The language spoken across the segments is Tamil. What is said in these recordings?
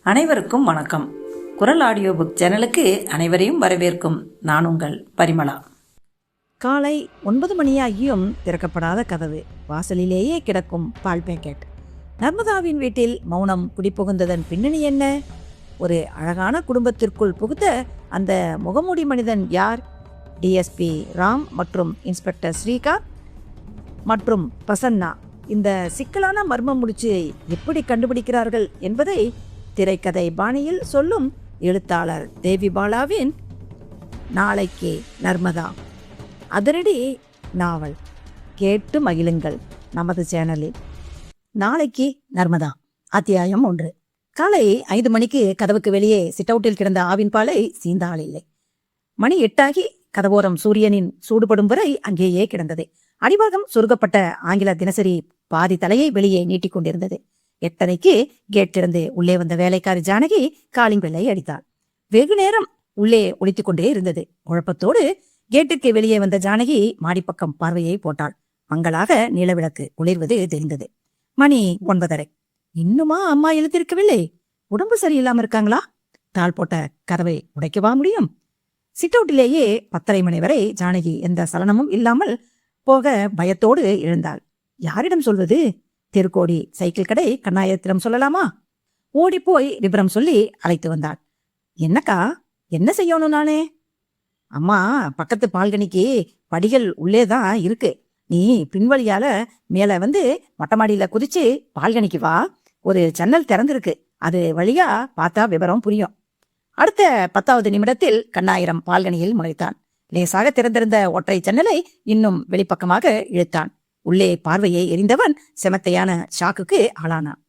அனைவருக்கும் வணக்கம். குரல் ஆடியோ புக் சேனலுக்கு அனைவரையும் வரவேற்கும் நான் உங்கள் பரிமளா. காலை 9 மணியாகியும் திறக்கப்படாத கதவு, வாசலிலேயே கிடக்கும் பால் பேக்கெட். நர்மதாவின் வீட்டில் மௌனம் குடிபுகுந்ததன் பின்னணி என்ன? ஒரு அழகான குடும்பத்திற்குள் புகுத்த அந்த முகமூடி மனிதன் யார்? டிஎஸ்பி ராம் மற்றும் இன்ஸ்பெக்டர் ஸ்ரீகாந்த் மற்றும் பிரசன்னா இந்த சிக்கலான மர்மம் முடிச்சு எப்படி கண்டுபிடிக்கிறார்கள் என்பதை திரைக்கதை பாணியில் சொல்லும் எழுத்தாளர் தேவி பாலாவின் நாளைக்கு நர்மதா அதிரடி நாவல். கேட்டு மகிழுங்கள் நமது சேனலில். நாளைக்கு நர்மதா அத்தியாயம் 1. காலை 5 மணிக்கு கதவுக்கு வெளியே சிட்டவுட்டில் கிடந்த ஆவின் பாலை சீந்த ஆள் இல்லை. மணி 8 கதவோரம் சூரியனின் சூடுபடும் வரை அங்கேயே கிடந்தது. அடிபாகம் சுருக்கப்பட்ட ஆங்கில தினசரி பாதி தலையை வெளியே நீட்டிக் கொண்டிருந்தது. 8:30 கேட் திறந்து உள்ளே வந்த வேலைக்காரி ஜானகி காலிங் பெல்லை அடித்தாள். வெகு நேரம் உள்ளே ஒலித்துக் கொண்டே இருந்தது. குழப்பத்தோடு கேட்டுக்கு வெளியே வந்த ஜானகி மாடிப்பக்கம் பார்வையை போட்டாள். மங்களாக நிலவிளக்கு குளிர்வது தெரிந்தது. மணி 9:30. இன்னுமா அம்மா எழுந்திருக்கவில்லை? உடம்பு சரியில்லாம இருக்காங்களா? தாள் போட்ட கதவை உடைக்கவா முடியும்? சிட்டவுட்டிலேயே 10:30 மணி வரை ஜானகி எந்த சலனமும் இல்லாமல் போக பயத்தோடு எழுந்தாள். யாரிடம் சொல்வது? தெருக்கோடி சைக்கிள் கடை கண்ணாயிரத்திடம் சொல்லலாமா? ஓடிப்போய் விபரம் சொல்லி அழைத்து வந்தாள். என்னக்கா, என்ன செய்யணும் நானே? அம்மா, பக்கத்து பால்கனிக்கு படிகள் உள்ளேதான் இருக்கு. நீ பின்வழியால மேல வந்து மொட்டமாடியில குதிச்சு பால்கனிக்கு வா. ஒரு ஜன்னல் திறந்திருக்கு, அது வழியா பார்த்தா விவரம் புரியும். அடுத்த 10வது நிமிடத்தில் கண்ணாயிரம் பால்கனியில் முளைத்தான். லேசாக திறந்திருந்த ஒற்றை ஜன்னலை இன்னும் வெளிப்பக்கமாக இழுத்தான். உள்ளே பார்வையை எரிந்தவன் செமத்தையான ஷாக்குக்கு ஆளானான்.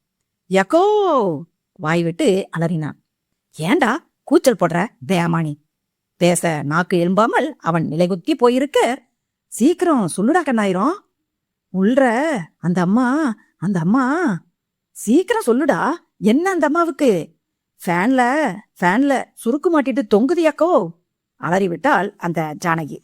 யக்கோ வாய்விட்டு அலறினான். ஏண்டா கூச்சல் போடுற பேமானி? பேச நாக்கு எழும்பாமல் அவன் நிலைகுத்தி போயிருக்க. சீக்கிரம் சொல்லுடா கண்ணாயிரம். உள்ற அந்த அம்மா சீக்கிரம் சொல்லுடா. என்ன அந்த அம்மாவுக்கு? ஃபேன்ல சுருக்கு மாட்டிட்டு தொங்குதியாக்கோ, அலறிவிட்டாள் அந்த ஜானகி.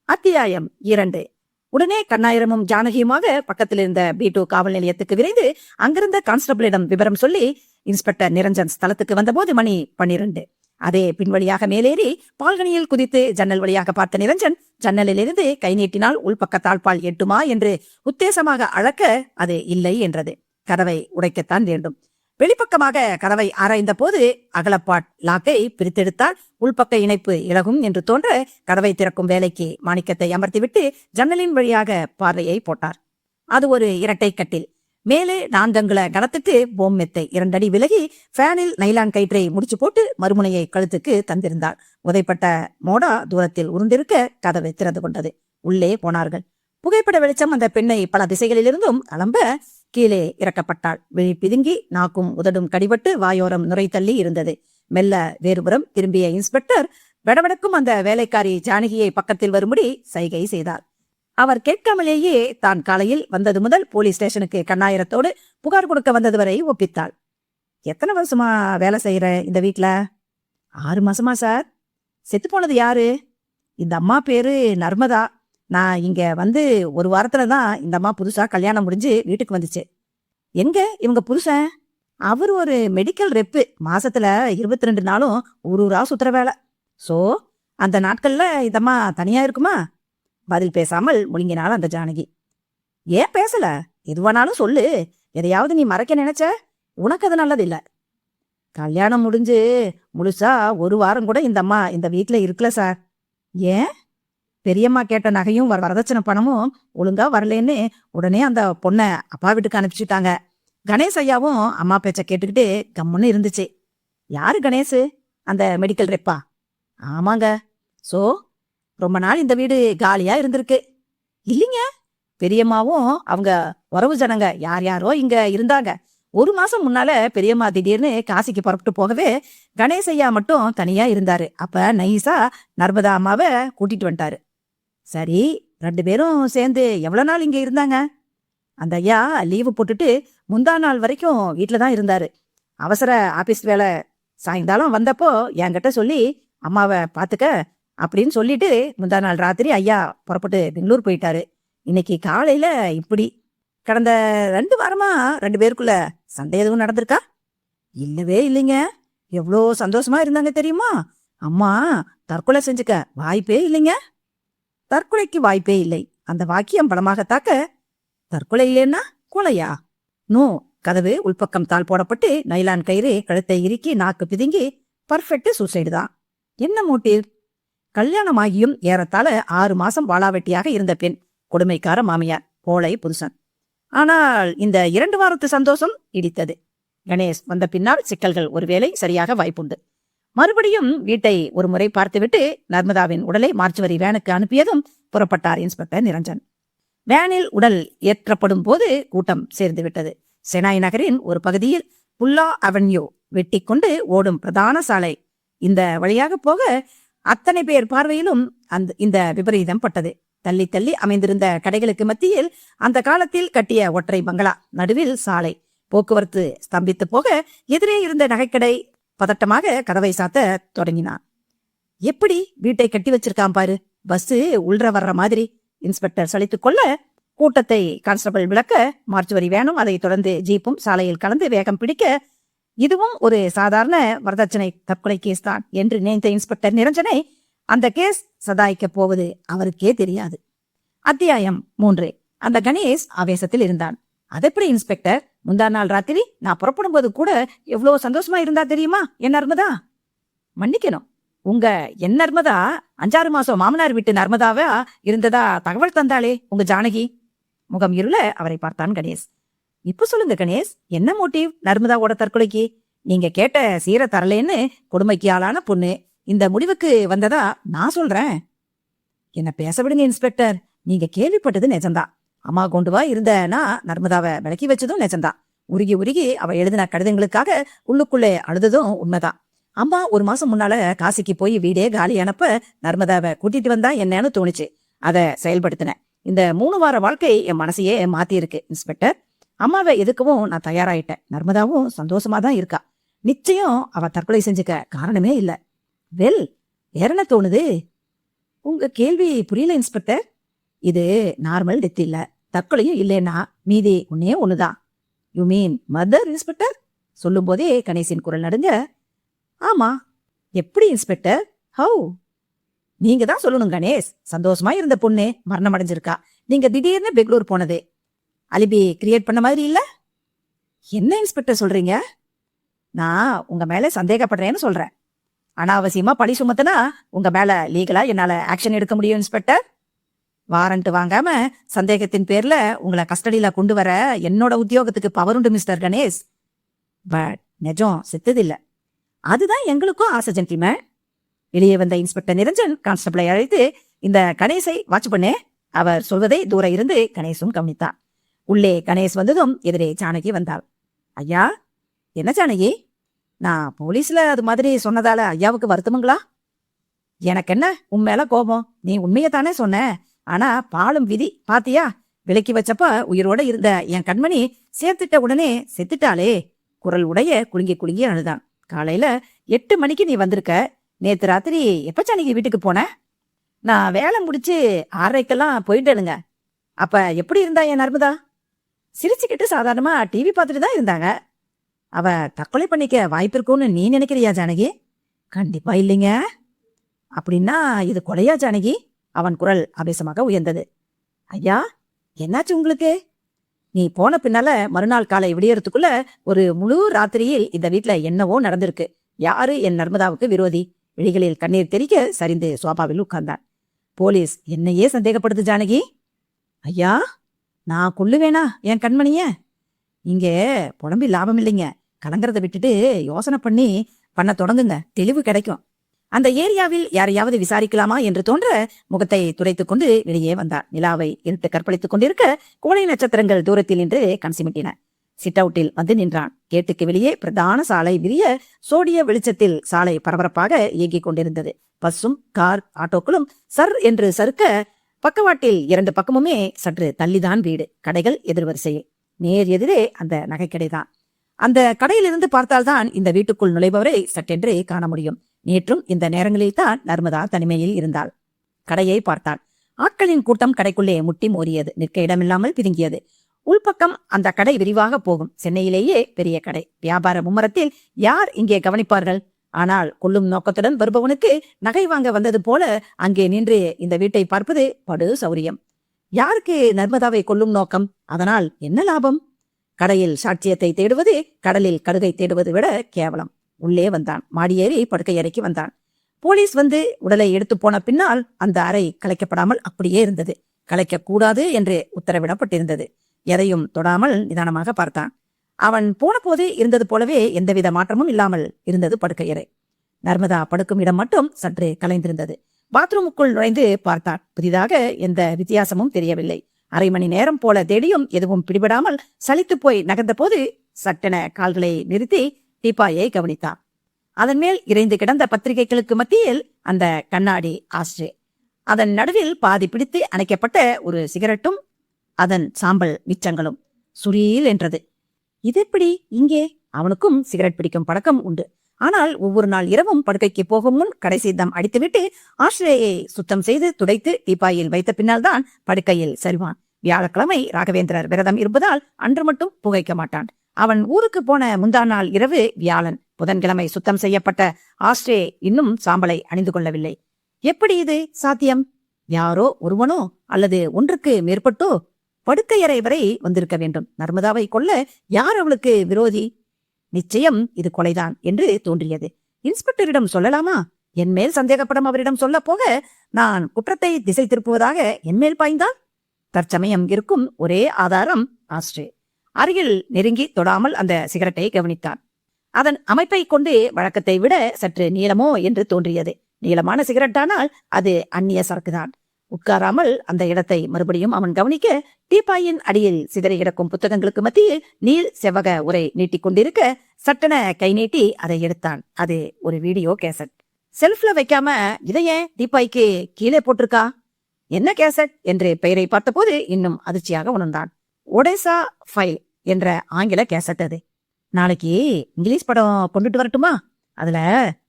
அத்தியாயம் 2. உடனே கண்ணாயிரமும் ஜானகியுமாக பக்கத்தில் இருந்த B2 காவல் நிலையத்துக்கு விரைந்து அங்கிருந்த கான்ஸ்டபிளிடம் விவரம் சொல்லி இன்ஸ்பெக்டர் நிரஞ்சன் ஸ்தலத்துக்கு வந்தபோது மணி 12. அதே பின்வழியாக மேலேறி பால்கனியில் குதித்து ஜன்னல் வழியாக பார்த்த நிரஞ்சன் ஜன்னலிலிருந்து கை நீட்டினால் உள்பக்க தாழ்பால் எட்டுமா என்று உத்தேசமாக அழக்க அது இல்லை என்றது. கதவை உடைக்கத்தான் வேண்டும். வெளிப்பக்கமாக கதவை ஆராய்ந்த போது அகலப்பாட் லாக்கை பிரித்தெடுத்தால் உள்பக்க இணைப்பு இலகும் என்று தோன்ற கதவை திறக்கும் வேலைக்கு மாணிக்கத்தை அமர்த்திவிட்டு ஜன்னலின் வழியாக பார்வையை போட்டார். அது ஒரு இரட்டை கட்டில். மேலே 4 அங்குல கனத்துக்கு போம் மெத்தை 2 அடி விலகி ஃபேனில் நைலான் கயிற்றை முடிச்சு போட்டு மறுமுனையை கழுத்துக்கு தந்திருந்தாள். உதைப்பட்ட மோடா தூரத்தில் உருண்டிருக்க கதவை திறந்து கொண்டது. உள்ளே போனார்கள். புகைப்பட வெளிச்சம் அந்த பெண்ணை பல திசைகளிலிருந்தும் கிளம்ப கீழே இறக்கப்பட்டாள். விழி பிதுங்கி நாக்கும் உதடும் கடிபட்டு வாயோரம் நுரை தள்ளி இருந்தது. மெல்ல வேறுபுறம் திரும்பிய இன்ஸ்பெக்டர் வெடவெடக்கும் அந்த வேலைக்காரி ஜானகியை பக்கத்தில் வரும்படி சைகை செய்தார். அவர் கேட்காமலேயே தான் காலையில் வந்தது முதல் போலீஸ் ஸ்டேஷனுக்கு கண்ணாயிரத்தோடு புகார் கொடுக்க வந்தது வரை ஒப்பித்தாள். எத்தனை வருஷமா வேலை செய்யற இந்த வீட்டுல? 6 மாசமா சார். செத்து போனது யாரு? இந்த அம்மா பேரு நர்மதா. நான் இங்க வந்து 1 வாரத்துலதான் இந்த அம்மா புதுசா கல்யாணம் முடிஞ்சு வீட்டுக்கு வந்துச்சு. எங்க இவங்க புருஷன்? அவர் ஒரு மெடிக்கல் ரெப்பு. மாசத்துல 22 நாளும் ஊரூரா சுத்துற வேலை. சோ அந்த நாட்கள்ல இந்த அம்மா தனியா இருக்குமா? பதில் பேசாமல் முழுங்கினாள் அந்த ஜானகி. ஏன் பேசல? எதுவானாலும் சொல்லு. எதையாவது நீ மறைக்க நினைச்ச? உனக்கு அது நல்லது இல்ல. கல்யாணம் முடிஞ்சு முழுசா 1 வாரம் கூட இந்த அம்மா இந்த வீட்டுல இருக்கல சார். ஏன்? பெரியம்மா கேட்ட நகையும் வரதட்சணை பணமும் ஒழுங்கா வரலன்னு உடனே அந்த பொண்ணை அப்பா வீட்டுக்கு அனுப்பிச்சுட்டாங்க. கணேஷ் ஐயாவும் அம்மா பேச்ச கேட்டுக்கிட்டு கம்முன்னு இருந்துச்சு. யாரு கணேஷ்? அந்த மெடிக்கல் ரெப்பா? ஆமாங்க. சோ ரொம்ப நாள் இந்த வீடு காலியா இருந்திருக்கு. இல்லைங்க, பெரியம்மாவும் அவங்க உறவு ஜனங்க யார் யாரோ இங்க இருந்தாங்க. 1 மாசம் முன்னால பெரியம்மா திடீர்னு காசிக்கு புறப்பட்டு போகவே கணேஷ் ஐயா மட்டும் தனியா இருந்தாரு. அப்ப நைஸா நர்மதா அம்மாவை கூட்டிட்டு வந்துட்டாரு. சரி, 2 பேரும் சேர்ந்து எவ்வளவு நாள் இங்க இருந்தாங்க? அந்த ஐயா லீவு போட்டுட்டு முந்தா நாள் வரைக்கும் வீட்டுலதான் இருந்தாரு. அவசர ஆபீஸ் வேலை சாயங்காலம் வந்தப்போ என்கிட்ட சொல்லி அம்மாவை பாத்துக்க அப்படின்னு சொல்லிட்டு முந்தா நாள் ராத்திரி ஐயா புறப்பட்டு பெங்களூர் போயிட்டாரு. இன்னைக்கு காலையில இப்படி. கடந்த 2 வாரமா 2 பேருக்குள்ள சண்டை எதுவும் நடந்திருக்கா? இல்லவே இல்லைங்க. எவ்வளோ சந்தோஷமா இருந்தாங்க தெரியுமா? அம்மா தற்கொலை செஞ்சுக்க வாய்ப்பே இல்லைங்க. தற்கொலைக்கு வாய்ப்பே இல்லை. அந்த வாக்கியம் பலமாக தாக்க, தற்கொலை இல்லைன்னா கொலையா? நோ. கதவு உள்பக்கம் தாள் போடப்பட்டு நைலான் கயிறு கழுத்தை இறுக்கி நாக்கு பிதுங்கி பர்ஃபெக்ட் சூசைடு தான். என்ன மோட்டிவ்? கல்யாணமாகியும் ஏறத்தாழ 6 மாசம் வாளாவெட்டியாக இருந்த பெண், கொடுமைக்கார மாமியார், கோழை புருஷன். ஆனால் இந்த 2 வாரத்து சந்தோஷம் இடித்தது. கணேஷ் வந்த பின்னால் சிக்கல்கள் ஒருவேளை சரியாக வாய்ப்புண்டு. மறுபடியும் வீட்டை ஒரு முறை பார்த்துவிட்டு நர்மதாவின் உடலை மார்ச்சுவரி வேனுக்கு அனுப்பியதும் புறப்பட்டார் இன்ஸ்பெக்டர் நிரஞ்சன். வேனில் உடல் ஏற்றப்படும் போது கூட்டம் சேர்ந்து விட்டது. செனாய் நகரின் ஒரு பகுதியில் புல்லா அவென்யூ வெட்டி கொண்டு ஓடும் பிரதான சாலை. இந்த வழியாக போக அத்தனை பேர் பார்வையிலும் இந்த விபரீதம் பட்டது. தள்ளி தள்ளி அமைந்திருந்த கடைகளுக்கு மத்தியில் அந்த காலத்தில் கட்டிய ஒற்றை பங்களா, நடுவில் சாலை. போக்குவரத்து ஸ்தம்பித்து போக எதிரே இருந்த நகைக்கடை பதட்டமாக கதவை சாத்த தொடங்கினான். எப்படி வீட்டை கட்டி வச்சிருக்கான் பாரு, பஸ் உள்ற வர்ற மாதிரி. இன்ஸ்பெக்டர் சலித்துக் கொள்ள கூட்டத்தை கான்ஸ்டபிள் விளக்க, மார்ச்சுவரி வேனும் அதை தொடர்ந்து ஜீப்பும் சாலையில் கலந்து வேகம் பிடிக்க, இதுவும் ஒரு சாதாரண வரதட்சணை தற்கொலை கேஸ் தான் என்று நினைத்த இன்ஸ்பெக்டர் நிரஞ்சனை அந்த கேஸ் சதாய்க்க போவது அவருக்கே தெரியாது. அத்தியாயம் 3. அந்த கணேஷ் ஆவேசத்தில் இருந்தான். அதெப்படி இன்ஸ்பெக்டர்? முந்தா நாள் ராத்திரி நான் புறப்படும் போது கூட எவ்வளவு சந்தோஷமா இருந்தா தெரியுமா என் நர்மதா? மன்னிக்கணும், உங்க என் நர்மதா 5-6 மாசம் மாமனார் வீட்டு நர்மதாவா இருந்ததா தகவல் தந்தாளே உங்க ஜானகி. முகம் இருள அவரை பார்த்தான் கணேஷ். இப்ப சொல்லுங்க கணேஷ், என்ன மோட்டிவ் நர்மதாவோட தற்கொலைக்கு? நீங்க கேட்ட சீர தரலேன்னு கொடுமைக்கு ஆளான பொண்ணு இந்த முடிவுக்கு வந்ததா நான் சொல்றேன். என்ன பேச விடுங்க இன்ஸ்பெக்டர். நீங்க கேள்விப்பட்டது நிஜம்தான். அம்மா கொண்டு வா இருந்தனா நர்மதாவை விலக்கி வச்சதும் நிஜம்தான். உருகி உருகி அவ எழுதின கடிதங்களுக்காக உள்ளுக்குள்ளே அழுததும் உண்மைதான். அம்மா 1 மாசம் முன்னால காசிக்கு போய் வீடே காலி அனுப்ப நர்மதாவை கூட்டிட்டு வந்தா என்னன்னு தோணுச்சு. அதை செயல்படுத்தினேன். இந்த 3 வார வாழ்க்கை என் மனசையே மாத்தி இருக்கு இன்ஸ்பெக்டர். அம்மாவை எதுக்கவும் நான் தயாராயிட்டேன். நர்மதாவும் சந்தோஷமா தான் இருக்கா. நிச்சயம் அவ தற்கொலை செஞ்சுக்க காரணமே இல்ல. வெல், வேற என்ன தோணுது? உங்க கேள்வி புரியல இன்ஸ்பெக்டர். இது நார்மல் டெத் இல்ல, தற்கொலையும் இல்லைன்னா மீதி ஒன்னே ஒண்ணுதான். You mean mother inspector? சொல்லும் போதே கணேசின் குரல் நடுங்க. ஆமா. எப்படி இன்ஸ்பெக்டர்? ஹவு? நீங்க தான் சொல்லணும் கணேஷ். சந்தோஷமா இருந்த பொண்ணு மரணம் அடைஞ்சிருக்கா. நீங்க திடீர்னு பெங்களூர் போனது அலிபி கிரியேட் பண்ண மாதிரி இல்ல? என்ன இன்ஸ்பெக்டர் சொல்றீங்க? நான் உங்க மேல சந்தேகப்படுறேன்னு சொல்றேன். அனாவசியமா பழி சுமத்தினா உங்க மேல லீகலா என்னால ஆக்ஷன் எடுக்க முடியும் இன்ஸ்பெக்டர். வாரண்ட் வாங்காம சந்தேகத்தின் பேர்ல உங்களை கஸ்டடியில கொண்டு வர என்னோட உத்தியோகத்துக்கு பவர் உண்டு மிஸ்டர் கணேஷ். பட் நிஜம் செத்ததில்ல. அதுதான் எங்களுக்கும் ஆசை ஜென்டில்மேன். வெளியே வந்த இன்ஸ்பெக்டர் நிரஞ்சன் கான்ஸ்டபிளை அழைத்து, இந்த கணேசை வாட்ச் பண்ணே. அவர் சொல்வதை தூர இருந்து கணேசும் கவனித்தார். உள்ளே கணேஷ் வந்ததும் எதிரே ஜானகி வந்தாள். ஐயா, என்ன ஜானகி? நான் போலீஸ்ல அது மாதிரி சொன்னதால ஐயாவுக்கு வருத்தமுங்களா? எனக்கு என்ன உன் மேல கோபம்? நீ உண்மையத்தானே சொன்ன. ஆனா பாலும் விதி பாத்தியா? விலக்கி வச்சப்ப உயிரோட இருந்த என் கண்மணி சேர்த்துட்ட உடனே செத்துட்டாளே. குரல் உடைய குலுங்கி குலுங்கி அழுதான். காலையில 8 மணிக்கு நீ வந்திருக்க. நேத்து ராத்திரி எப்ப ஜானகி வீட்டுக்கு போன? நான் வேலை முடிச்சு 6:30க்கெல்லாம் போயிட்டேனுங்க. அப்ப எப்படி இருந்தா என் நர்மதா? சிரிச்சுக்கிட்டு சாதாரணமா டிவி பார்த்துட்டு தான் இருந்தாங்க. அவ தற்கொலை பண்ணிக்க வாய்ப்பு இருக்கும்னு நீ நினைக்கிறியா ஜானகி? கண்டிப்பா இல்லைங்க. அப்படின்னா இது கொலையா ஜானகி? அவன் குரல் ஆவேசமாக உயர்ந்தது. ஐயா, என்னாச்சு உங்களுக்கு? நீ போன பின்னால மறுநாள் காலை விடியறதுக்குள்ள ஒரு முழு ராத்திரியில் இந்த வீட்டுல என்னவோ நடந்திருக்கு. யாரு என் நர்மதாவுக்கு விரோதி? விழிகளில் கண்ணீர் தெறிக்க சரிந்து சோபாவில் உட்கார்ந்தான். போலீஸ் என்னையே சந்தேகப்படுது ஜானகி. ஐயா, நான் கொல்லுவேனா என் கண்மணிய? இங்க புலம்பி லாபம் இல்லைங்க. கலங்கறத விட்டுட்டு யோசனை பண்ண தொடங்குங்க, தெளிவு கிடைக்கும். அந்த ஏரியாவில் யாரையாவது விசாரிக்கலாமா என்று தோன்ற முகத்தை துடைத்துக் கொண்டு வெளியே வந்தார். நிலாவை இருட்டு கற்பழித்துக் கொண்டிருக்க கோடை நட்சத்திரங்கள் தூரத்தில் நின்று கண் சிமிட்டின. சிட் அவுட்டில் வந்து நின்றான். கேட்டுக்கு வெளியே பிரதான சாலை விரிய சோடிய வெளிச்சத்தில் சாலை பரபரப்பாக இயங்கிக் கொண்டிருந்தது. பஸ்ஸும் கார் ஆட்டோக்களும் சர் என்று சறுக்க, பக்கவாட்டில் 2 பக்கமுமே சற்று தள்ளிதான் வீடு, கடைகள் எதிர்வரிசையில். நேர் எதிரே அந்த நகைக்கடைதான். அந்த கடையிலிருந்து பார்த்தால்தான் இந்த வீட்டுக்குள் நுழைபவரை சட்டென்று காண முடியும். நேற்றும் இந்த நேரங்களில் தான் நர்மதா தனிமையில் இருந்தாள். கடையை பார்த்தான். ஆட்களின் கூட்டம் கடைக்குள்ளே முட்டி மோதியது. நிற்க இடமில்லாமல் பிதுங்கியது. உள்பக்கம் அந்த கடை விரிவாக போகும். சென்னையிலேயே பெரிய கடை. வியாபார மும்மரத்தில் யார் இங்கே கவனிப்பார்கள்? ஆனால் கொல்லும் நோக்கத்துடன் வருபவனுக்கு நகை வாங்க வந்தது போல அங்கே நின்று இந்த வீட்டை பார்ப்பது படு சௌரியம். யாருக்கு நர்மதாவை கொல்லும் நோக்கம்? அதனால் என்ன லாபம்? கடையில் சாட்சியத்தை தேடுவது கடலில் கடுகை தேடுவது விட கேவலம். உள்ளே வந்தான். மாடியேறி படுக்கை அறைக்கு வந்தான். போலீஸ் வந்து உடலை எடுத்து போன பின்னால் அந்த அறை கலைக்கப்படாமல் அப்படியே இருந்தது. கலைக்க கூடாது என்று உத்தரவிடப்பட்டிருந்தது. எதையும் தொடாமல் நிதானமாக பார்த்தான். அவன் போன போது இருந்தது போலவே எந்தவித மாற்றமும் இல்லாமல் இருந்தது படுக்கையறை. நர்மதா படுக்கும் இடம் மட்டும் சற்று கலைந்திருந்தது. பாத்ரூமுக்குள் நுழைந்து பார்த்தான். புதிதாக எந்த வித்தியாசமும் தெரியவில்லை. அரை மணி நேரம் போல தேடியும் எதுவும் பிடிபடாமல் சலித்து போய் நகர்ந்த போது சட்டென கால்களை நிறுத்தி டீப்பாயை கவனித்தான். அதன் மேல் இறைந்து கிடந்த பத்திரிகைகளுக்கு மத்தியில் அந்த கண்ணாடி ஆஸ்ட்ரே, அதன் நடுவில் பாதி பிடித்து அணைக்கப்பட்ட ஒரு சிகரெட்டும் அதன் சாம்பல் மிச்சங்களும். சுரீல் என்றது. இது எப்படி இங்கே? அவனுக்கும் சிகரெட் பிடிக்கும் பழக்கம் உண்டு. ஆனால் ஒவ்வொரு நாள் இரவும் படுக்கைக்கு போகும் முன் கடைசி தம் அடித்துவிட்டு ஆஸ்ட்ரேயை சுத்தம் செய்து துடைத்து டீப்பாயில் வைத்த பின்னால் தான் படுக்கையில் சரிவான். வியாழக்கிழமை ராகவேந்திரர் விரதம் இருப்பதால் அன்று மட்டும் புகைக்க மாட்டான். அவன் ஊருக்கு போன முந்தா நாள் இரவு வியாழன். புதன்கிழமை சுத்தம் செய்யப்பட்ட ஆஸ்ட்ரே இன்னும் சாம்பலை அணிந்து கொள்ளவில்லை. எப்படி இது சாத்தியம்? யாரோ ஒருவனோ அல்லது ஒன்றுக்கு மேற்பட்டோ படுக்கையறை வரை வந்திருக்க வேண்டும். நர்மதாவை கொல்ல யார் அவளுக்கு விரோதி? நிச்சயம் இது கொலைதான் என்று தோன்றியது. இன்ஸ்பெக்டரிடம் சொல்லலாமா? என் மேல் சந்தேகப்படும் அவரிடம் சொல்ல போக நான் குற்றத்தை திசை திருப்புவதாக என் மேல் பாய்ந்தான். தற்சமயம் இருக்கும் ஒரே ஆதாரம் ஆஸ்ட்ரே. அருகில் நெருங்கி தொடாமல் அந்த சிகரெட்டை கவனித்தான். அதன் அமைப்பை கொண்டு வழக்கத்தை விட சற்று நீளமோ என்று தோன்றியது. நீளமான சிகரெட்டானால் அது அந்நிய சரக்குதான். உட்காராமல் அந்த இடத்தை மறுபடியும் அவன் கவனிக்க டீப்பாயின் அடியில் சிதறி கிடக்கும் புத்தகங்களுக்கு மத்தியில் நீள் செவ்வக உரை நீட்டிக் கொண்டிருக்க சட்டென கை நீட்டி அதை எடுத்தான். அது ஒரு வீடியோ கேசட். செல்ஃப்ல வைக்காம இதைய டீப்பாய்க்கு கீழே போட்டிருக்கா? என்ன கேசட் என்று பெயரை பார்த்தபோது இன்னும் அதிர்ச்சியாக உணர்ந்தான். ஒடேசா ஃபைல் என்ற ஆங்கில கேசட் அது. நாளைக்கு இங்கிலீஷ் படம் கொண்டுட்டு வரட்டுமா? அதுல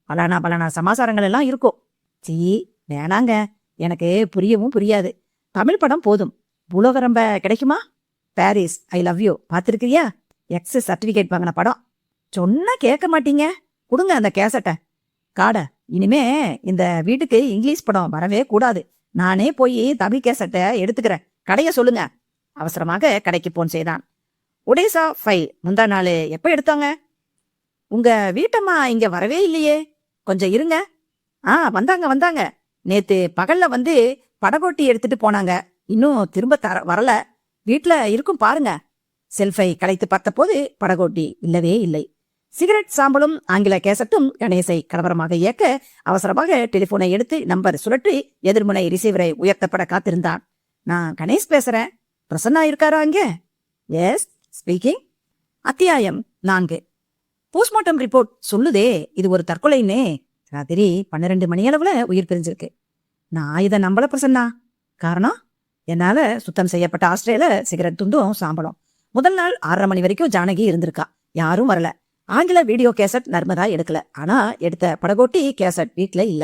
பலானா சமாசாரங்கள் எல்லாம் இருக்கும். சீ, வேணாங்க, எனக்கு புரியவும் புரியாது. தமிழ் படம் போதும். பூலோகரம்ப கிடைக்குமா? பாரிஸ் ஐ லவ் யூ பார்த்திருக்கிறியா? எக்ஸ் சர்டிபிகேட் வாங்கின படம். சொன்னா கேட்க மாட்டீங்க. கொடுங்க அந்த கேசட்டை. காட, இனிமே இந்த வீட்டுக்கு இங்கிலீஷ் படம் வரவே கூடாது. நானே போய் தமிழ் கேசட்டை எடுத்துக்கிறேன். கடைய சொல்லுங்க. அவசரமாக கடைக்கு போன் செய்தான். ஒடேசா ஃபைல் முந்தா நாள் எப்ப எடுத்தாங்க? உங்க வீட்டம்மா இங்க வரவே இல்லையே. கொஞ்சம் இருங்க. வந்தாங்க. நேத்து பகல்ல வந்து படகோட்டி எடுத்துட்டு போனாங்க. இன்னும் திரும்ப வரல. வீட்டுல இருக்கும் பாருங்க. செல்ஃபை கலைத்து பார்த்த போது படகோட்டி இல்லவே இல்லை. சிகரெட் சாம்பலும் ஆங்கில கேசட்டும் கணேசை கலவரமாக இயக்க அவசரமாக டெலிபோனை எடுத்து நம்பர் சுழற்றி எதிர்முனை ரிசீவரை உயர்த்தப்பட காத்திருந்தான். நான் கணேஷ் பேசுறேன். பிரசன்னா இருக்காரா அங்க? Yes, speaking. அத்தியாயம் 4. போஸ்ட்மார்ட்டம் ரிப்போர்ட் சொல்லுதே இது ஒரு தற்கொலைன்னு. ராத்திரி 12 மணி அளவுல உயிர் பிரிஞ்சிருக்கு. நான் இதை நம்பல பிரசன்னா. காரணம், என்னால சுத்தம் செய்யப்பட்ட ஆஸ்ட்ரேல சிகரெட் துண்டும் சாம்பலும். முதல் நாள் 6:30 மணி வரைக்கும் ஜானகி இருந்திருக்கா. யாரும் வரல. ஆங்கில வீடியோ கேசட் நர்மதா எடுக்கல. ஆனா எடுத்த படகோட்டி கேசட் வீட்டுல இல்ல.